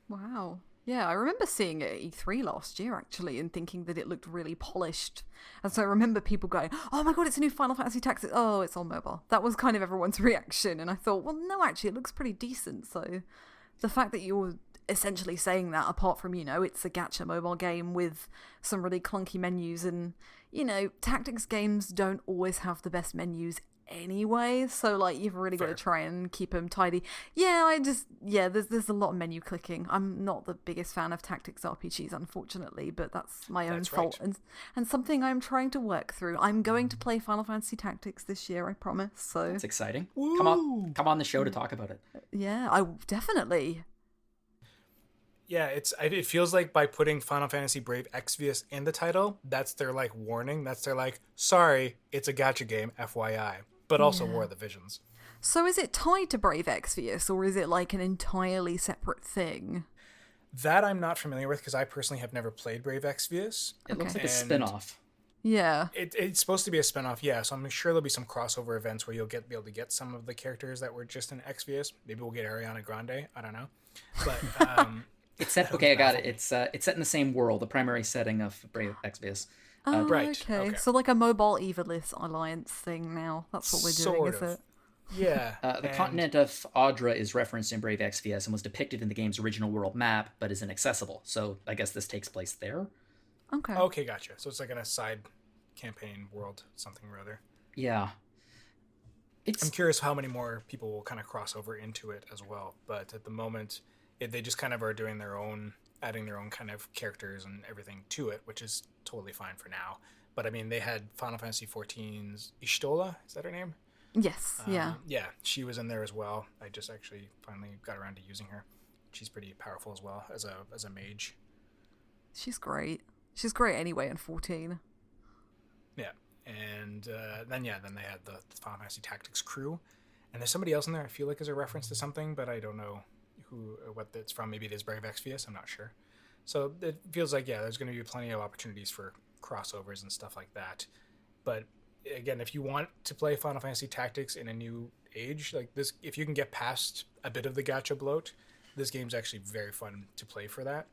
Wow. Yeah, I remember seeing it at E3 last year, actually, and thinking that it looked really polished. And so I remember people going, oh my god, it's a new Final Fantasy Tactics. Oh, it's on mobile. That was kind of everyone's reaction. And I thought, well, no, actually, it looks pretty decent. So the fact that you're essentially saying that, apart from, it's a gacha mobile game with some really clunky menus, and, Tactics games don't always have the best menus anyway, so like you've really got to try and keep them tidy. There's a lot of menu clicking. I'm not the biggest fan of Tactics RPGs, unfortunately, but that's my own fault, and something I'm trying to work through. I'm going to play Final Fantasy Tactics this year, I promise. So that's exciting. Woo! Come on the show to talk about it. Yeah, I definitely. Yeah, it feels like by putting Final Fantasy Brave Exvius in the title, that's their like warning. That's their like, sorry, it's a gacha game, FYI. But also War of the Visions. So is it tied to Brave Exvius, or is it like an entirely separate thing? That I'm not familiar with, because I personally have never played Brave Exvius. It looks like a spin-off. Yeah. It's supposed to be a spin-off, yeah. So I'm sure there'll be some crossover events where you'll be able to get some of the characters that were just in Exvius. Maybe we'll get Ariana Grande. I don't know. But It's set. Okay, I got it. It's set in the same world, the primary setting of Brave Exvius. Oh, Right, okay. okay. So like a mobile Evilith alliance thing now. That's what we're doing, Sort is of. it? Yeah. The and continent of Audra is referenced in Brave Exvius and was depicted in the game's original world map, but is inaccessible. So I guess this takes place there. Okay. Okay, gotcha. So it's like in a side campaign world, something or other. Yeah. I'm curious how many more people will kind of cross over into it as well. But at the moment, they just kind of are doing their own, adding their own kind of characters and everything to it, which is totally fine for now. But I mean, they had Final Fantasy XIV's Ishtola, is that her name? Yes, yeah. Yeah, she was in there as well. I just actually finally got around to using her. She's pretty powerful as well as a mage. She's great. She's great anyway in 14. Yeah, and then they had the Final Fantasy Tactics crew, and there's somebody else in there I feel like is a reference to something, but I don't know who or what it's from. Maybe it is Brave Exvius, I'm not sure. So it feels like, yeah, there's going to be plenty of opportunities for crossovers and stuff like that. But again, if you want to play Final Fantasy Tactics in a new age like this, if you can get past a bit of the gacha bloat, this game's actually very fun to play for that.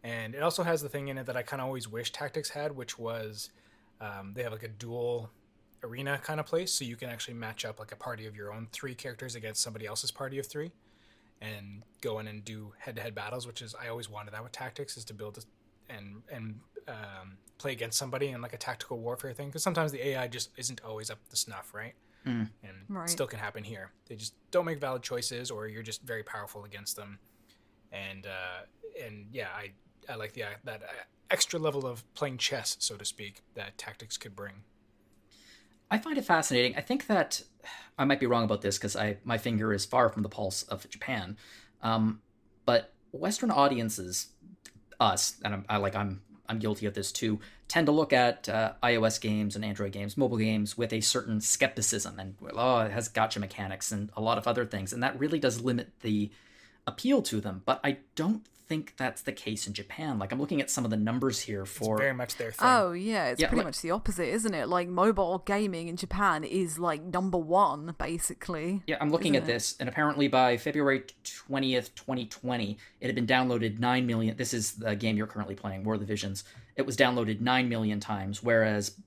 And it also has the thing in it that I kind of always wish Tactics had, which was they have like a dual arena kind of place, so you can actually match up like a party of your own 3 characters against somebody else's party of 3 and go in and do head-to-head battles, which is, I always wanted that with Tactics, is to build and play against somebody in like a tactical warfare thing, because sometimes the AI just isn't always up to snuff, right? And Right. still can happen here. They just don't make valid choices, or you're just very powerful against them. And yeah, I like that extra level of playing chess, so to speak, that Tactics could bring. I find it fascinating. I think that I might be wrong about this because my finger is far from the pulse of Japan, but Western audiences, us, and I'm guilty of this too, tend to look at iOS games and Android games, mobile games, with a certain skepticism and, it has gacha mechanics and a lot of other things, and that really does limit the appeal to them. But I don't think that's the case in Japan. Like, I'm looking at some of the numbers here for... It's very much their thing. Oh, yeah, it's pretty like- much the opposite, isn't it? Like, mobile gaming in Japan is, like, number 1, basically. Yeah, I'm looking isn't at it? this, and apparently by February 20th, 2020, it had been downloaded 9 million... This is the game you're currently playing, War of the Visions. It was downloaded 9 million times, whereas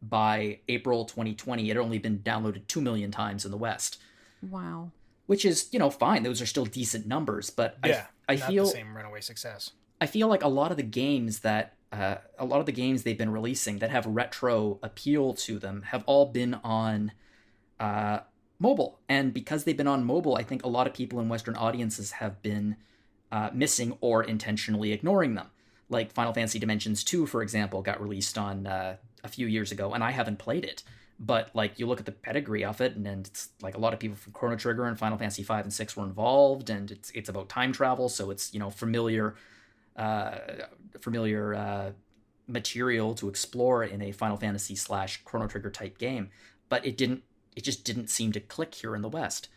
by April 2020, it had only been downloaded 2 million times in the West. Wow. Which is, fine. Those are still decent numbers, but Yeah, I not feel... the same runaway success. I feel like a lot of the games they've been releasing that have retro appeal to them have all been on mobile. And because they've been on mobile, I think a lot of people in Western audiences have been missing or intentionally ignoring them. Like Final Fantasy Dimensions 2, for example, got released on a few years ago, and I haven't played it. But like, you look at the pedigree of it, and it's like a lot of people from Chrono Trigger and Final Fantasy 5 and 6 were involved, and it's about time travel, so it's familiar material to explore in a Final Fantasy / Chrono Trigger type game. But it just didn't seem to click here in the West.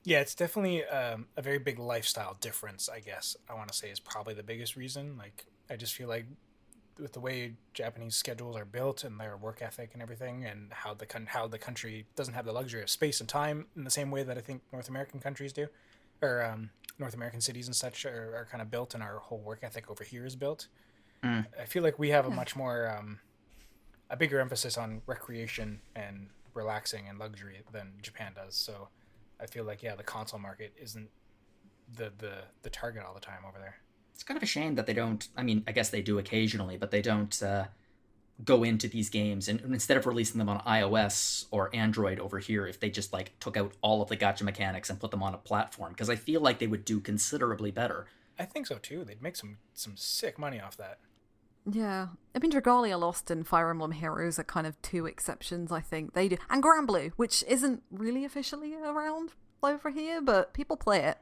Yeah, it's definitely a very big lifestyle difference, I guess. I want to say is probably the biggest reason. Like, I just feel like with the way Japanese schedules are built and their work ethic and everything, and how the country doesn't have the luxury of space and time in the same way that I think North American countries do, or North American cities and such are kind of built, and our whole work ethic over here is built. I feel like we have a much more a bigger emphasis on recreation and relaxing and luxury than Japan does. So I feel like, yeah, the console market isn't the target all the time over there. It's kind of a shame that they don't... I mean, I guess they do occasionally, but they don't go into these games, and instead of releasing them on iOS or Android over here, if they just like took out all of the gacha mechanics and put them on a platform, because I feel like they would do considerably better. I think so too. They'd make some sick money off that. Yeah. I mean, Dragalia Lost and Fire Emblem Heroes are kind of 2 exceptions, I think. They do. And Granblue, which isn't really officially around over here, but people play it.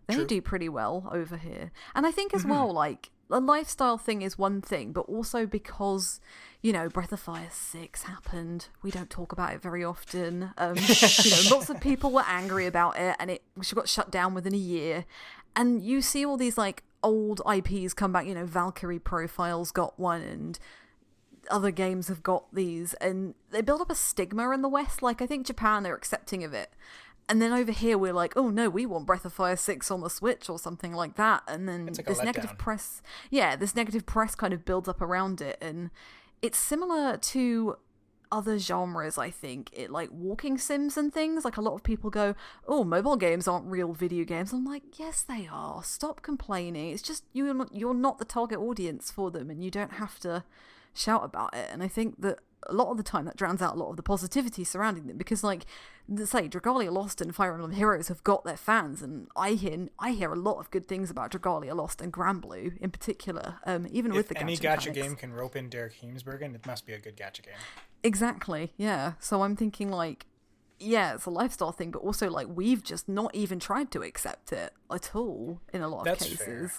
They True. do pretty well over here. And I think as well, like, the lifestyle thing is one thing, but also because, Breath of Fire 6 happened. We don't talk about it very often. Lots of people were angry about it, and it got shut down within a year. And you see all these, like, old IPs come back, Valkyrie Profiles got one, and other games have got these, and they build up a stigma in the West. Like, I think Japan, they're accepting of it. And then over here we're like, oh no, we want Breath of Fire 6 on the Switch or something like that. And then It's like this a negative letdown. press, this negative press kind of builds up around it. And it's similar to other genres, I think. It like walking sims and things. Like a lot of people go, oh, mobile games aren't real video games. I'm like, yes, they are. Stop complaining. It's just you're not the target audience for them, and you don't have to shout about it. And I think that a lot of the time that drowns out a lot of the positivity surrounding them, because like say Dragalia Lost and Fire Emblem Heroes have got their fans, and I hear a lot of good things about Dragalia Lost and Granblue in particular, even with the any gacha gacha mechanics. game can rope in Derek Heemsbergen, it must be a good gacha game. Exactly, yeah. So I'm thinking like, yeah, it's a lifestyle thing, but also like we've just not even tried to accept it at all in a lot of That's cases. fair.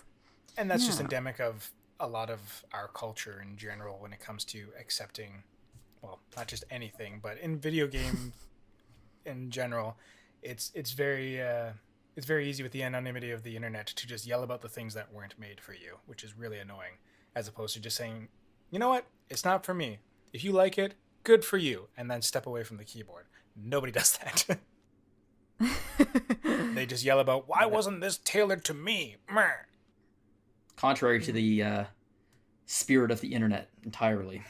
And that's just endemic of a lot of our culture in general when it comes to accepting, well, not just anything, but in video game in general, it's very easy with the anonymity of the internet to just yell about the things that weren't made for you, which is really annoying, as opposed to just saying, you know what, it's not for me. If you like it, good for you, and then step away from the keyboard. Nobody does that. They just yell about, why wasn't this tailored to me? Meh. Contrary to the spirit of the internet entirely.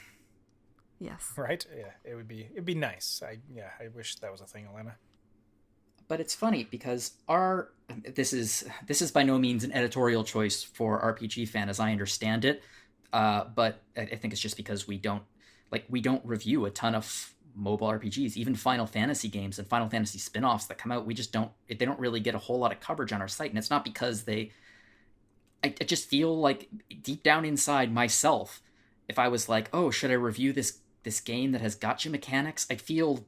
Yes. Right? Yeah, it'd be nice. I wish that was a thing, Alana. But it's funny because this is by no means an editorial choice for RPG Fan as I understand it. But I think it's just because we don't review a ton of mobile RPGs, even Final Fantasy games and Final Fantasy spin-offs that come out. They don't really get a whole lot of coverage on our site, and it's not because I just feel like deep down inside myself, if I was like, oh, should I review this game that has gacha mechanics, I'd feel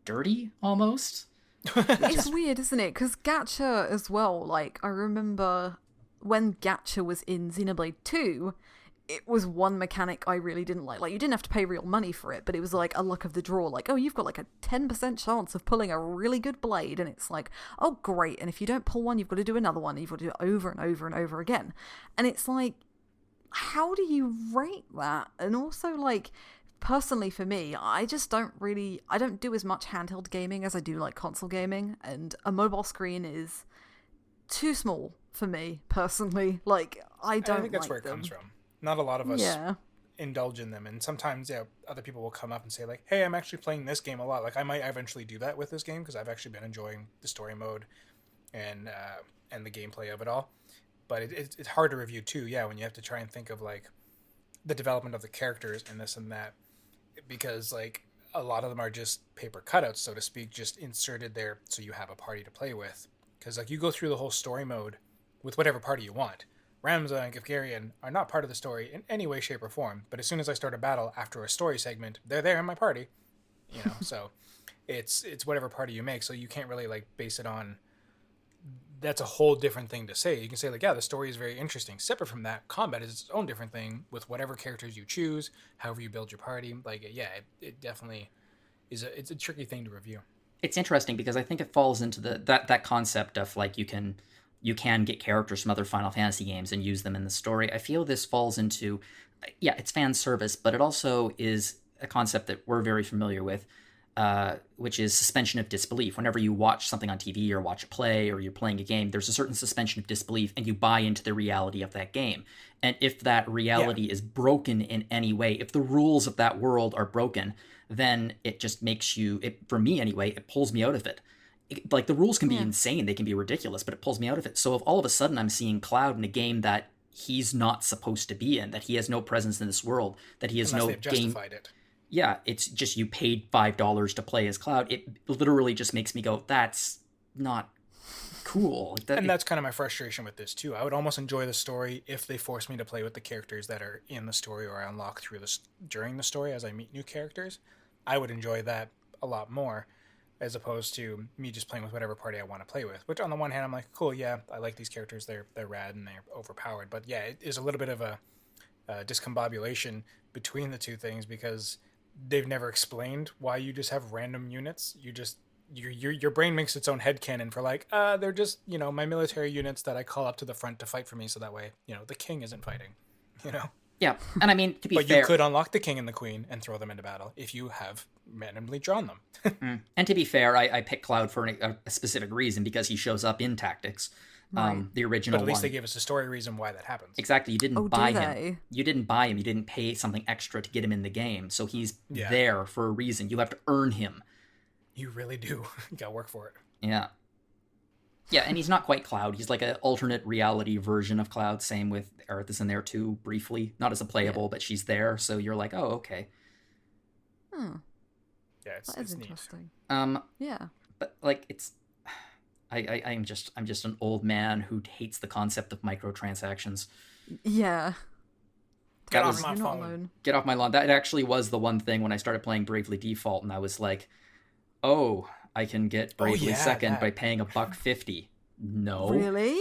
dirty almost. It's weird, isn't it? Because gacha as well, like, I remember when gacha was in Xenoblade 2, it was one mechanic I really didn't like. Like, you didn't have to pay real money for it, but it was like a luck of the draw. Like, oh, you've got like a 10% chance of pulling a really good blade, and it's like, oh, great. And if you don't pull one, you've got to do another one, and you've got to do it over and over and over again. And it's like, how do you rate that? And also, like, personally for me, I don't do as much handheld gaming as I do like console gaming, and a mobile screen is too small for me personally. Like, I think that's where it comes from. Not a lot of us indulge in them, and sometimes other people will come up and say like, hey, I'm actually playing this game a lot. Like, I might eventually do that with this game because I've actually been enjoying the story mode and the gameplay of it all. But it's hard to review too, when you have to try and think of like the development of the characters and this and that, because like a lot of them are just paper cutouts, so to speak, just inserted there so you have a party to play with. Because like you go through the whole story mode with whatever party you want. Ramza and Gifgarian are not part of the story in any way, shape, or form, but as soon as I start a battle after a story segment, they're there in my party. So it's whatever party you make, so you can't really like base it on. That's a whole different thing to say. You can say like, the story is very interesting. Separate from that, combat is its own different thing with whatever characters you choose, however you build your party. Like, it definitely is it's a tricky thing to review. It's interesting because I think it falls into that concept of like you can get characters from other Final Fantasy games and use them in the story. I feel this falls into, it's fan service, but it also is a concept that we're very familiar with, which is suspension of disbelief. Whenever you watch something on TV or watch a play or you're playing a game, there's a certain suspension of disbelief and you buy into the reality of that game. And if that reality is broken in any way, if the rules of that world are broken, then it just makes for me anyway, it pulls me out of it. Like, the rules can be insane, they can be ridiculous, but it pulls me out of it. So if all of a sudden I'm seeing Cloud in a game that he's not supposed to be in, that he has no presence in this world, that he has Unless no they've justified it. Yeah, it's just you paid $5 to play as Cloud. It literally just makes me go, that's not cool. And that's kind of my frustration with this too. I would almost enjoy the story if they forced me to play with the characters that are in the story or I unlock during the story as I meet new characters. I would enjoy that a lot more, as opposed to me just playing with whatever party I want to play with. Which on the one hand, I'm like, cool, I like these characters, they're rad and they're overpowered. But it is a little bit of a discombobulation between the two things because they've never explained why you just have random units. You just your brain makes its own headcanon for like, they're just, my military units that I call up to the front to fight for me so that way, the king isn't fighting, Yeah, and I mean, to be fair... But you could unlock the king and the queen and throw them into battle if you have randomly drawn them. And to be fair, I picked Cloud for a specific reason, because he shows up in Tactics, the original But at least one. they gave us a story reason why that happens. Exactly. You didn't buy do him. they? You didn't buy him. You didn't pay something extra to get him in the game. So he's Yeah. there for a reason. You have to earn him. You really do. You gotta work for it. Yeah. Yeah, and he's not quite Cloud. He's like an alternate reality version of Cloud. Same with Aerith is in there too, briefly. Not as a playable, but she's there. So you're like, oh, okay. Hmm. Yeah, That it's is neat. interesting. Yeah. But like it's I'm just an old man who hates the concept of microtransactions. Yeah. Get That off was- my You're not phone. alone. Get off my lawn. That actually was the one thing when I started playing Bravely Default, and I was like, oh, I can get Bravely yeah, Second that. by paying $1.50. No. Really?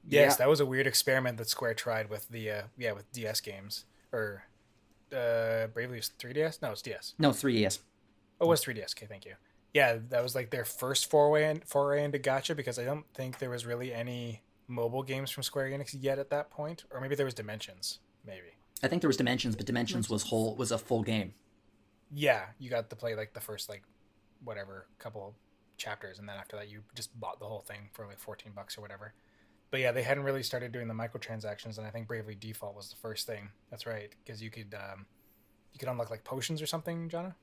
Yes, Yeah. that was a weird experiment that Square tried with the with DS games. Or Bravely was 3DS? No, it's DS. No, 3DS. Oh, it was 3DS. Okay, thank you. Yeah, that was like their first foray into gacha, because I don't think there was really any mobile games from Square Enix yet at that point. Or maybe there was Dimensions. Maybe. I think there was Dimensions, but Dimensions was a full game. Yeah, you got to play like the first whatever couple chapters, and then after that you just bought the whole thing for like $14 or whatever. But yeah, they hadn't really started doing the microtransactions, and I think Bravely Default was the first thing. That's right, because you could unlock like potions or something, Jono.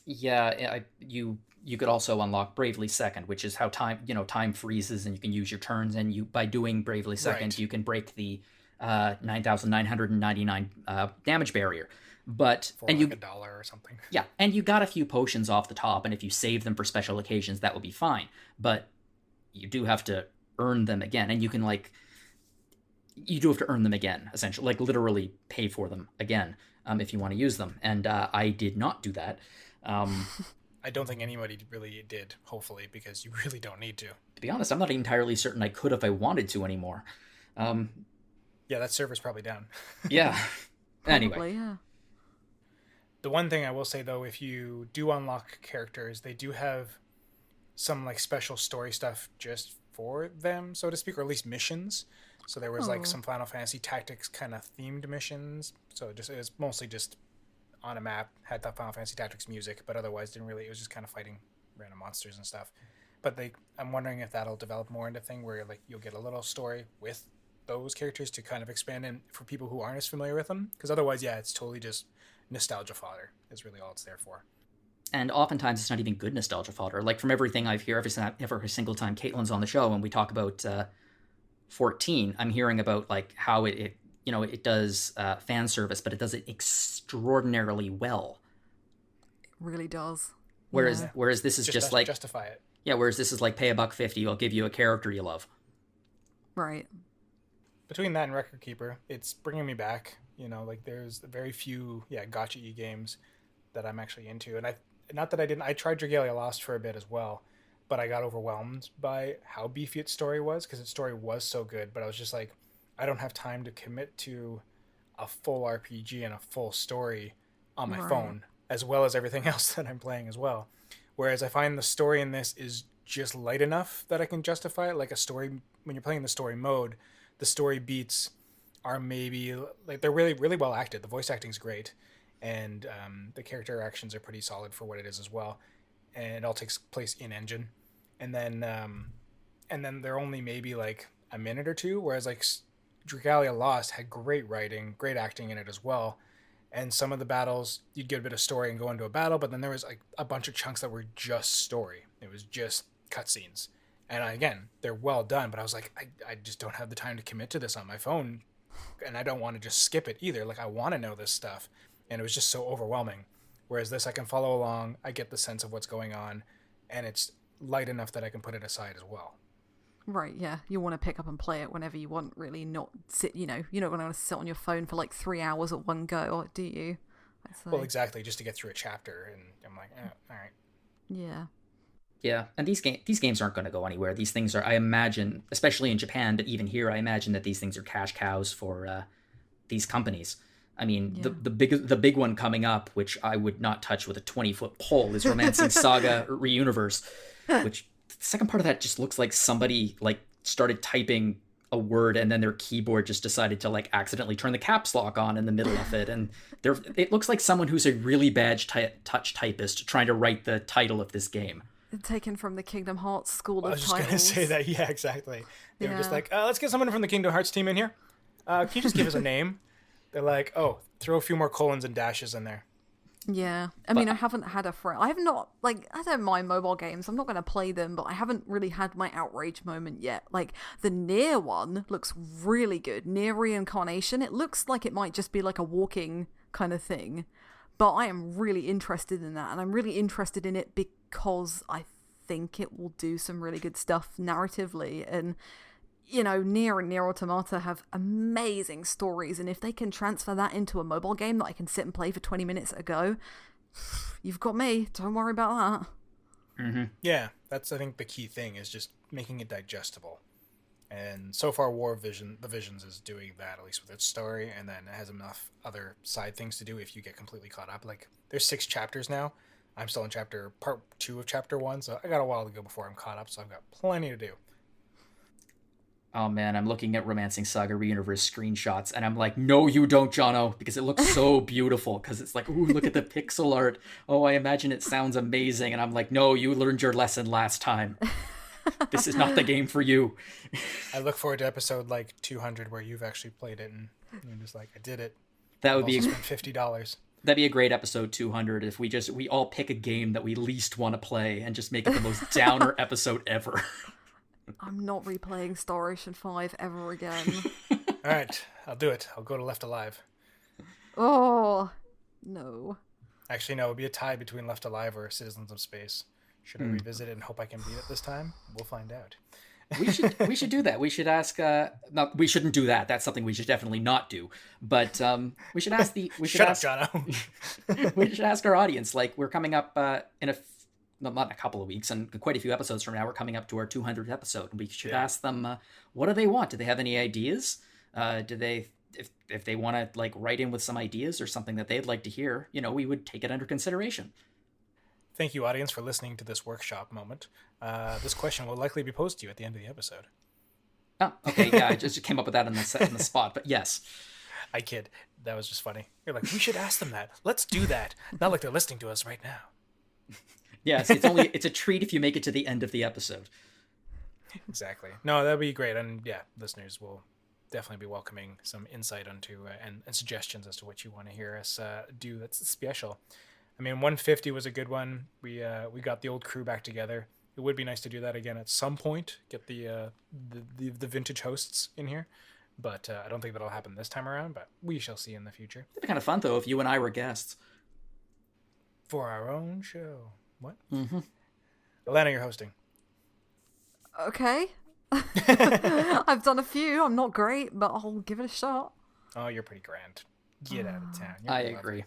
Yeah, you could also unlock Bravely Second, which is how time freezes and you can use your turns, and you by doing Bravely Second, Right. you can break the 9,999 damage barrier. But For and like you $1 or something. yeah, and you got a few potions off the top, and if you save them for special occasions, that would be fine. But you do have to earn them again, and you can you do have to earn them again, essentially, like literally pay for them again if you want to use them. And I did not do that. I don't think anybody really did, hopefully, because you really don't need to. To be honest, I'm not entirely certain I could if I wanted to anymore. Yeah, that server's probably down. Yeah. Anyway, Probably, yeah. The one thing I will say, though, if you do unlock characters, they do have some like special story stuff just for them, so to speak, or at least missions. So there was like some Final Fantasy Tactics kind of themed missions. So it was mostly just on a map, had that Final Fantasy Tactics music, but otherwise didn't really. It was just kind of fighting random monsters and stuff. But I'm wondering if that'll develop more into a thing where like you'll get a little story with those characters to kind of expand in for people who aren't as familiar with them. Because otherwise, yeah, it's totally just nostalgia fodder is really all it's there for. and oftentimes it's not even good nostalgia fodder. Like from everything I've heard every single time Caitlin's on the show and we talk about 14, I'm hearing about like how it does fan service, but it does it extraordinarily well. It really does. Whereas Yeah. whereas this is just like justify it. yeah, whereas this is like pay $1.50, I'll give you a character you love. Right. Between that and Record Keeper, it's bringing me back. Like there's very few gacha'd games that I'm actually into, and I tried Dragalia Lost for a bit as well, but I got overwhelmed by how beefy its story was, because its story was so good, but I was just like, I don't have time to commit to a full RPG and a full story on my Right. phone, as well as everything else that I'm playing as well. Whereas I find the story in this is just light enough that I can justify it. Like a story, when you're playing the story mode, the story beats are maybe like they're really, really well acted. The voice acting's great, and the character actions are pretty solid for what it is as well. And it all takes place in engine, and then they're only maybe like a minute or two. Whereas like Dragalia Lost had great writing, great acting in it as well. And some of the battles, you'd get a bit of story and go into a battle, but then there was like a bunch of chunks that were just story. It was just cutscenes. And again, they're well done, but I was like, I just don't have the time to commit to this on my phone. And I don't want to just skip it either. Like, I want to know this stuff. And it was just so overwhelming. Whereas this, I can follow along. I get the sense of what's going on. And it's light enough that I can put it aside as well. Right, yeah. You want to pick up and play it whenever you want, really, not sit, you're not going to sit on your phone for like 3 hours at one go, do you? Well, exactly, just to get through a chapter. And I'm like, all right. Yeah. Yeah, and these games aren't going to go anywhere. These things are, I imagine, especially in Japan, but even here, I imagine that these things are cash cows for these companies. I mean, Yeah. the big one coming up, which I would not touch with a 20-foot pole, is Romancing Saga Reuniverse, which the second part of that just looks like somebody like started typing a word and then their keyboard just decided to like accidentally turn the caps lock on in the middle of it, and it looks like someone who's a really bad touch typist trying to write the title of this game. Taken from the Kingdom Hearts school of titles. I was just going to say that. Yeah, exactly. They were just Yeah. like, let's get someone from the Kingdom Hearts team in here. Can you just give us a name? They're like, oh, throw a few more colons and dashes in there. Yeah. I mean, I haven't had a friend. I have not, like, I don't mind mobile games. I'm not going to play them, but I haven't really had my outrage moment yet. Like, the Nier one looks really good. Nier Reincarnation. It looks like it might just be like a walking kind of thing. But I am really interested in that. And I'm really interested in it because I think it will do some really good stuff narratively. And, you know, Nier and Nier Automata have amazing stories, and if they can transfer that into a mobile game that I can sit and play for 20 minutes at a go, you've got me. Don't worry about that. Mm-hmm. Yeah, that's, I think, the key thing is just making it digestible. And so far, The Visions is doing that, at least with its story, and then it has enough other side things to do if you get completely caught up. Like, there's 6 chapters now. I'm still in part 2 of chapter 1, so I got a while to go before I'm caught up, so I've got plenty to do. Oh man, I'm looking at Romancing Saga Reuniverse screenshots, and I'm like, no, you don't, Jono, because it looks so beautiful. Because it's like, ooh, look at the pixel art. Oh, I imagine it sounds amazing. And I'm like, no, you learned your lesson last time. This is not the game for you. I look forward to episode like 200 where you've actually played it, and you're just like, I did it. That would be spent $50. That'd be a great episode 200 if we all pick a game that we least want to play and just make it the most downer episode ever. I'm not replaying Star Ocean 5 ever again. All right, I'll do it. I'll go to Left Alive. Oh, no. Actually, no, it would be a tie between Left Alive or Citizens of Space. Should I revisit it and hope I can beat it this time? We'll find out. We should do that. We should ask. No, we shouldn't do that. That's something we should definitely not do. But we should ask the. We should Shut ask, up, Jono. We should ask our audience. Like, we're coming up in not in a couple of weeks, and quite a few episodes from now, we're coming up to our 200th episode. We should ask them, what do they want? Do they have any ideas? Do they, if they want to like write in with some ideas or something that they'd like to hear, you know, we would take it under consideration. Thank you, audience, for listening to this workshop moment. This question will likely be posed to you at the end of the episode. Oh, okay, yeah, I just came up with that on the spot, but yes. I kid. That was just funny. You're like, we should ask them that. Let's do that. Not like they're listening to us right now. Yes, it's a treat if you make it to the end of the episode. Exactly. No, that'd be great. And yeah, listeners will definitely be welcoming some insight onto and suggestions as to what you want to hear us do that's special. I mean, 150 was a good one. We got the old crew back together. It would be nice to do that again at some point. Get the vintage hosts in here, but I don't think that'll happen this time around. But we shall see in the future. It'd be kind of fun though if you and I were guests for our own show. What? Mm-hmm. Alana, you're hosting. Okay. I've done a few. I'm not great, but I'll give it a shot. Oh, you're pretty grand. Get out of town. I agree.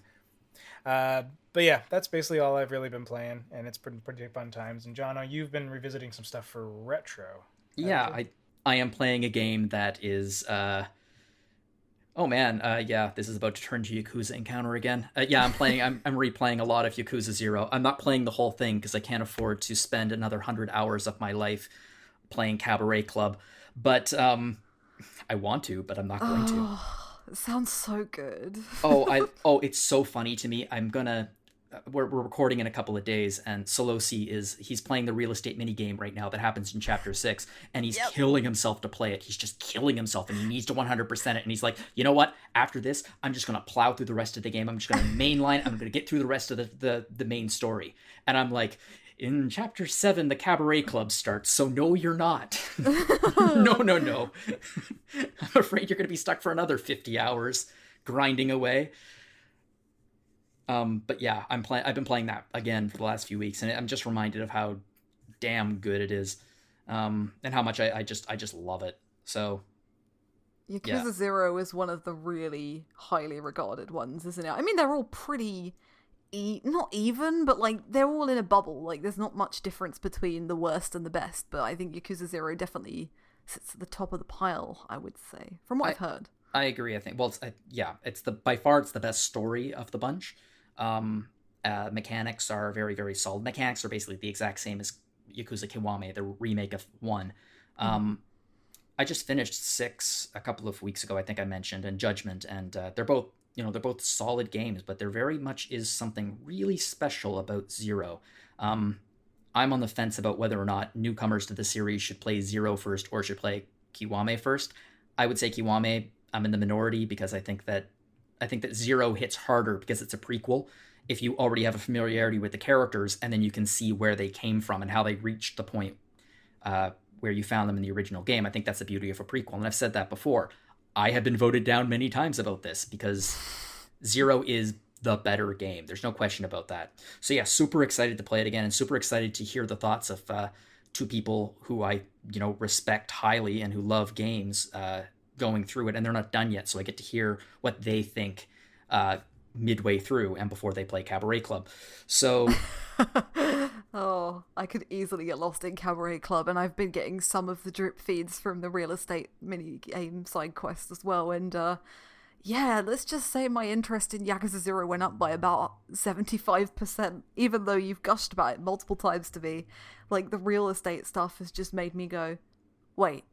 But yeah, that's basically all I've really been playing, and it's pretty fun times. And Jono, you've been revisiting some stuff for retro. Yeah, I am playing a game that is oh man, yeah, this is about to turn to Yakuza Encounter again. Yeah, I'm replaying a lot of Yakuza 0. I'm not playing the whole thing because I can't afford to spend another 100 hours of my life playing Cabaret Club. But I want to, but I'm not going to. It sounds so good. It's so funny to me. We're recording in a couple of days, and Solosi he's playing the real estate mini game right now that happens in chapter 6, and he's killing himself to play it. He's just killing himself, and he needs to 100% it. And he's like, you know what? After this, I'm just gonna plow through the rest of the game. I'm just gonna mainline. I'm gonna get through the rest of the main story. And I'm like, in chapter 7, the Cabaret Club starts. So no, you're not. No. I'm afraid you're gonna be stuck for another 50 hours grinding away. But yeah, I've been playing that again for the last few weeks, and I'm just reminded of how damn good it is, and how much I just love it. So Yakuza 0 is one of the really highly regarded ones, isn't it? I mean, they're all pretty not even, but like they're all in a bubble. Like there's not much difference between the worst and the best, but I think Yakuza 0 definitely sits at the top of the pile, I would say, from what I've heard. I agree. I think it's by far it's the best story of the bunch. Mechanics are very, very solid. Mechanics are basically the exact same as Yakuza Kiwame, the remake of 1. I just finished 6 a couple of weeks ago, I think I mentioned, and Judgment, and they're both, they're both solid games, but there very much is something really special about Zero. I'm on the fence about whether or not newcomers to the series should play Zero first or should play Kiwame first. I would say Kiwame. I'm in the minority because I think that Zero hits harder because it's a prequel. If you already have a familiarity with the characters, and then you can see where they came from and how they reached the point where you found them in the original game, I think that's the beauty of a prequel. And I've said that before. I have been voted down many times about this because Zero is the better game. There's no question about that. So yeah, super excited to play it again, and super excited to hear the thoughts of two people who I respect highly and who love games going through it, and they're not done yet, so I get to hear what they think midway through and before they play Cabaret Club. So oh, I could easily get lost in Cabaret Club, and I've been getting some of the drip feeds from the real estate mini game side quest as well, and yeah, let's just say my interest in Yakuza 0 went up by about 75%, even though you've gushed about it multiple times to me. Like, the real estate stuff has just made me go, wait,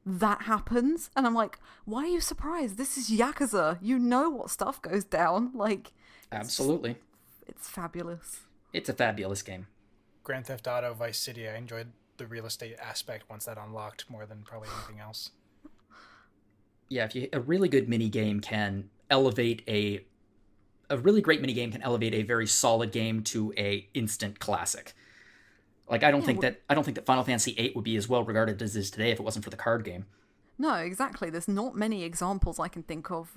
that happens? And I'm like, why are you surprised? This is Yakuza. You know what stuff goes down. Like, absolutely. It's fabulous. It's a fabulous game. Grand Theft Auto Vice City, I enjoyed the real estate aspect once that unlocked more than probably anything else. Yeah, a really good minigame can elevate a really great minigame can elevate a very solid game to a instant classic. Like, I don't think that Final Fantasy VIII would be as well regarded as it is today if it wasn't for the card game. No, exactly. There's not many examples I can think of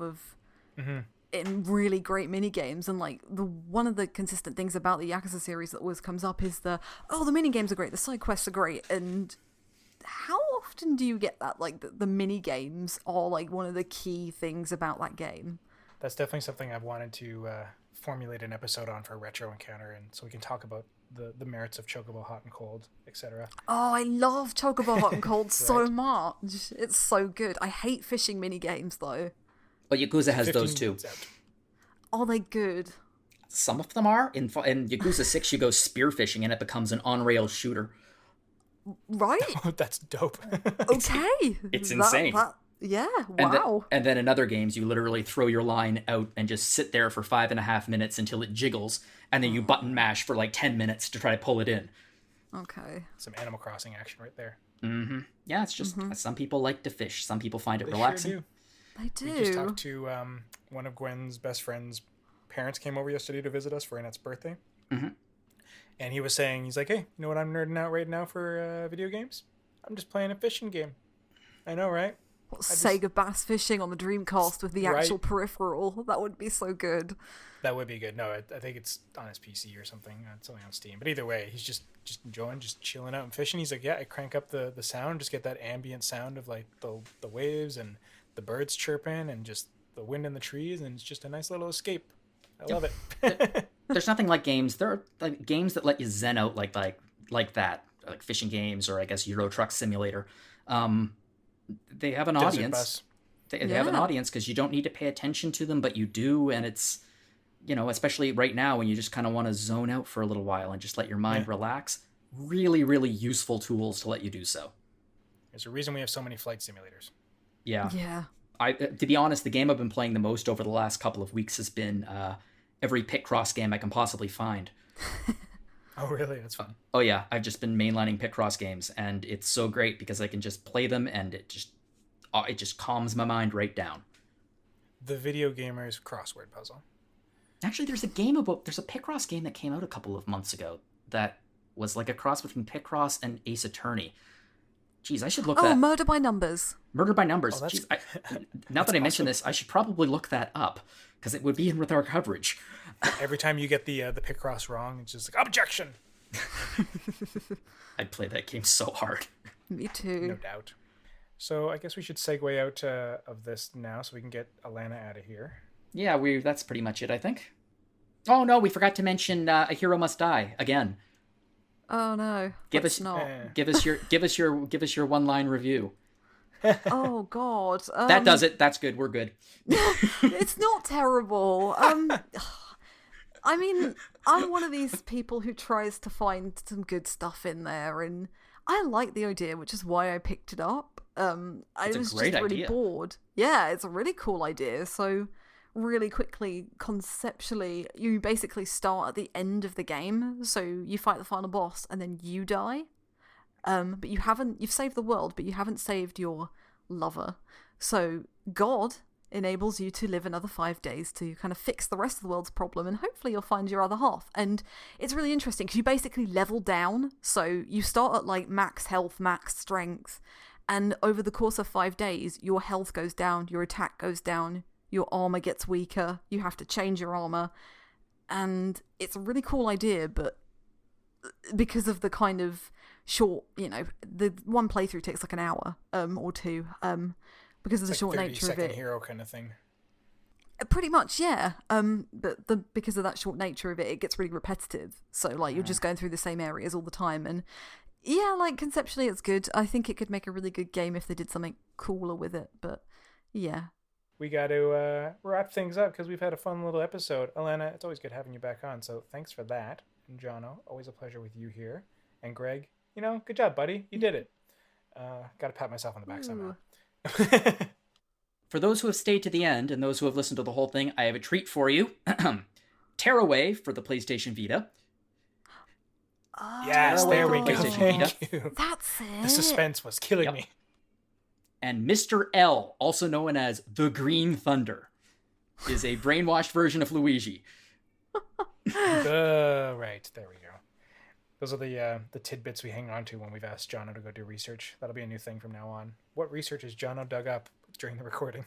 in really great minigames, and like one of the consistent things about the Yakuza series that always comes up is the minigames are great, the side quests are great, and how often do you get that? Like, the minigames are like one of the key things about that game. That's definitely something I've wanted to formulate an episode on for Retro Encounter, and so we can talk about the merits of Chocobo Hot and Cold, etc. Oh, I love Chocobo Hot and Cold so much. It's so good. I hate fishing minigames, though. But Yakuza has those too. Are they good? Some of them are. In Yakuza 6, you go spearfishing and it becomes an on-rail shooter. Right? Oh, that's dope. Okay. It's insane. Yeah, wow. And then in other games, you literally throw your line out and just sit there for 5.5 minutes until it jiggles, and then you button mash for like 10 minutes to try to pull it in. Okay. Some Animal Crossing action right there. Mm-hmm. Yeah, it's just some people like to fish. Some people find it relaxing. Sure do. They do. We just talked to one of Gwen's best friend's parents came over yesterday to visit us for Annette's birthday. Mm-hmm. And he was saying, he's like, hey, you know what I'm nerding out right now for video games? I'm just playing a fishing game. I know, right? Sega bass fishing on the Dreamcast with the actual peripheral. That would be so good. That would be good. No, I think it's on his PC or something. It's only on Steam. But either way, he's just enjoying, just chilling out and fishing. He's like, yeah, I crank up the sound, just get that ambient sound of like the waves and the birds chirping and just the wind in the trees, and it's just a nice little escape. I love it. There's nothing like games. There are like games that let you zen out like that, like fishing games, or I guess Euro Truck Simulator. They have an audience. They have an audience because you don't need to pay attention to them, but you do, and it's, especially right now when you just kind of want to zone out for a little while and just let your mind relax. Really, really useful tools to let you do so. There's a reason we have so many flight simulators. Yeah. To be honest, the game I've been playing the most over the last couple of weeks has been every Picross game I can possibly find. Oh, really? That's fun. Oh, yeah. I've just been mainlining Picross games, and it's so great because I can just play them, and it just calms my mind right down. The Video Gamer's Crossword Puzzle. Actually, there's a Picross game that came out a couple of months ago that was like a cross between Picross and Ace Attorney. Jeez, I should look that. Oh, Murder by Numbers. Murder by Numbers. Oh, Jeez, now that I mention this, I should probably look that up because it would be in with our coverage. Every time you get the Picross wrong, it's just like, objection! I'd play that game so hard. Me too. No doubt. So I guess we should segue out of this now so we can get Alana out of here. Yeah, that's pretty much it, I think. Oh no, we forgot to mention A Hero Must Die again. Oh no. Give us your one-line review. Oh god. That does it. That's good. We're good. It's not terrible. I mean, I'm one of these people who tries to find some good stuff in there, and I like the idea, which is why I picked it up. I It's a was great just really idea. bored. Yeah, it's a really cool idea. So, really quickly, conceptually, you basically start at the end of the game. So you fight the final boss, and then you die. But you've saved the world, but you haven't saved your lover. So God enables you to live another 5 days to kind of fix the rest of the world's problem, and hopefully you'll find your other half. And it's really interesting because you basically level down. So you start at like max health, max strength, and over the course of 5 days, your health goes down, your attack goes down, your armor gets weaker, you have to change your armor. And it's a really cool idea, but because of the kind of short, the one playthrough takes like an hour or two, because of the Like short nature of 30-second it. hero kind of thing. Pretty much, yeah. But because of that short nature of it, it gets really repetitive. So like you're just going through the same areas all the time, and yeah, like conceptually it's good. I think it could make a really good game if they did something cooler with it. But yeah, We got to wrap things up because we've had a fun little episode. Alana, it's always good having you back on, so thanks for that. And Jono, always a pleasure with you here. And Greg, good job, buddy. You did it. Got to pat myself on the back somehow. For those who have stayed to the end and those who have listened to the whole thing, I have a treat for you. Tearaway for the PlayStation Vita. Yes, there we go. PlayStation Vita. Thank you. that's it. The suspense was killing Yep. me. And Mr. L, also known as the Green Thunder, is a brainwashed version of Luigi. Right, there we go. Those are the tidbits we hang on to when we've asked Jono to go do research. That'll be a new thing from now on. What research has Jono dug up during the recording?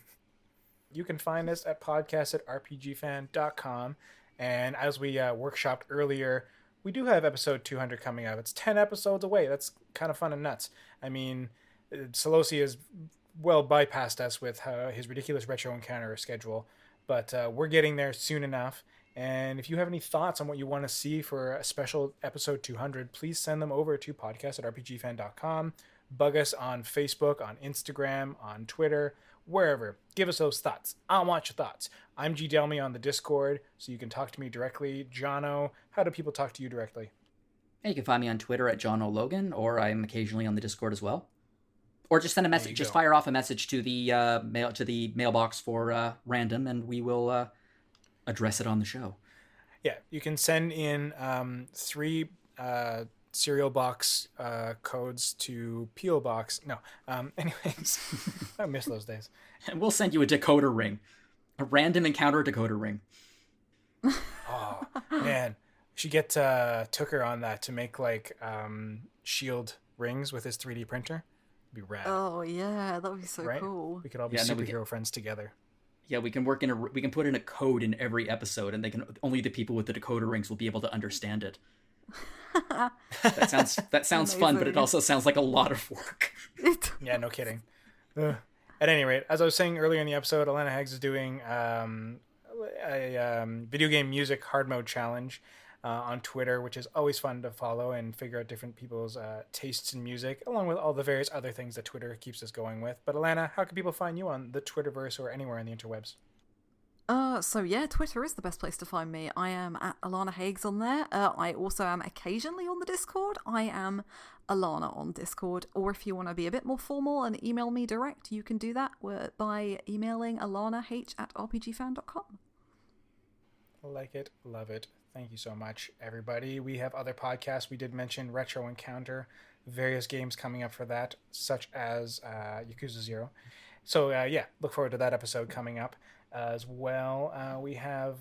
You can find us at podcast@rpgfan.com. And as we workshopped earlier, we do have episode 200 coming up. It's 10 episodes away. That's kind of fun and nuts. I mean, Solosi has well bypassed us with his ridiculous retro encounter schedule, but we're getting there soon enough. And if you have any thoughts on what you want to see for a special episode 200, please send them over to podcast@rpgfan.com. Bug us on Facebook, on Instagram, on Twitter, wherever. Give us those thoughts. I want your thoughts. I'm G Delmy on the Discord, so you can talk to me directly. Jono, how do people talk to you directly? And you can find me on Twitter at Jono Logan, or I'm occasionally on the Discord as well. Or just send a message. Just fire off a message to the mailbox for random, and we will address it on the show. Yeah, you can send in 3 cereal box codes to P.O. Box. No, anyways, I miss those days. And we'll send you a decoder ring. A random encounter decoder ring. Oh, man. Should get Tooker on that to make like shield rings with his 3D printer. It'd be rad. Oh yeah, that would be so right? cool. We could all be superhero friends together. Yeah, we can we can put in a code in every episode, and only the people with the decoder rings will be able to understand it. That sounds fun, but it also sounds like a lot of work. Yeah, no kidding. At any rate, as I was saying earlier in the episode, Alana Hagues is doing a video game music hard mode challenge on Twitter, which is always fun to follow and figure out different people's tastes in music, along with all the various other things that Twitter keeps us going with. But Alana, how can people find you on the Twitterverse or anywhere on the interwebs? So yeah, Twitter is the best place to find me. I am at Alana Hagues on there. I also am occasionally on the Discord. I am Alana on Discord. Or if you want to be a bit more formal and email me direct, you can do that by emailing alanah@rpgfan.com. Like it, love it. Thank you so much, everybody. We have other podcasts. We did mention Retro Encounter, various games coming up for that, such as Yakuza 0. So yeah, look forward to that episode coming up. As well, we have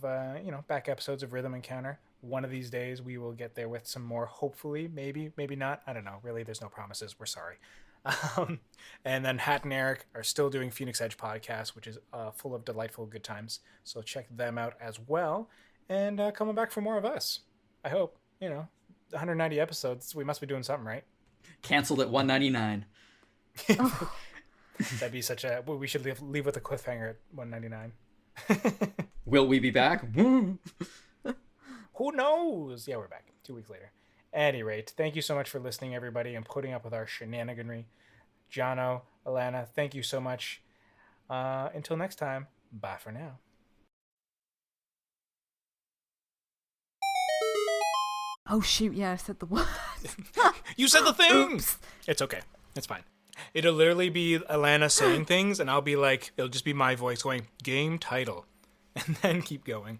back episodes of Rhythm Encounter. One of these days we will get there with some more, hopefully, maybe not, I don't know, really, there's no promises, we're sorry. And then Hat and Eric are still doing Phoenix Edge podcast, which is full of delightful good times, so check them out as well. And coming back for more of us, I hope. 190 episodes, we must be doing something right. Canceled at $199. That'd be such a... Well, we should leave with a cliffhanger at $199. Will we be back? Who knows? Yeah, we're back 2 weeks later. At any rate, thank you so much for listening, everybody, and putting up with our shenaniganry. Jono, Alana, thank you so much. Until next time, bye for now. Oh shoot, yeah, I said the word. You said the thing! Oops. It's okay. It's fine. It'll literally be Alana saying things, and I'll be like, it'll just be my voice going, game title. And then keep going.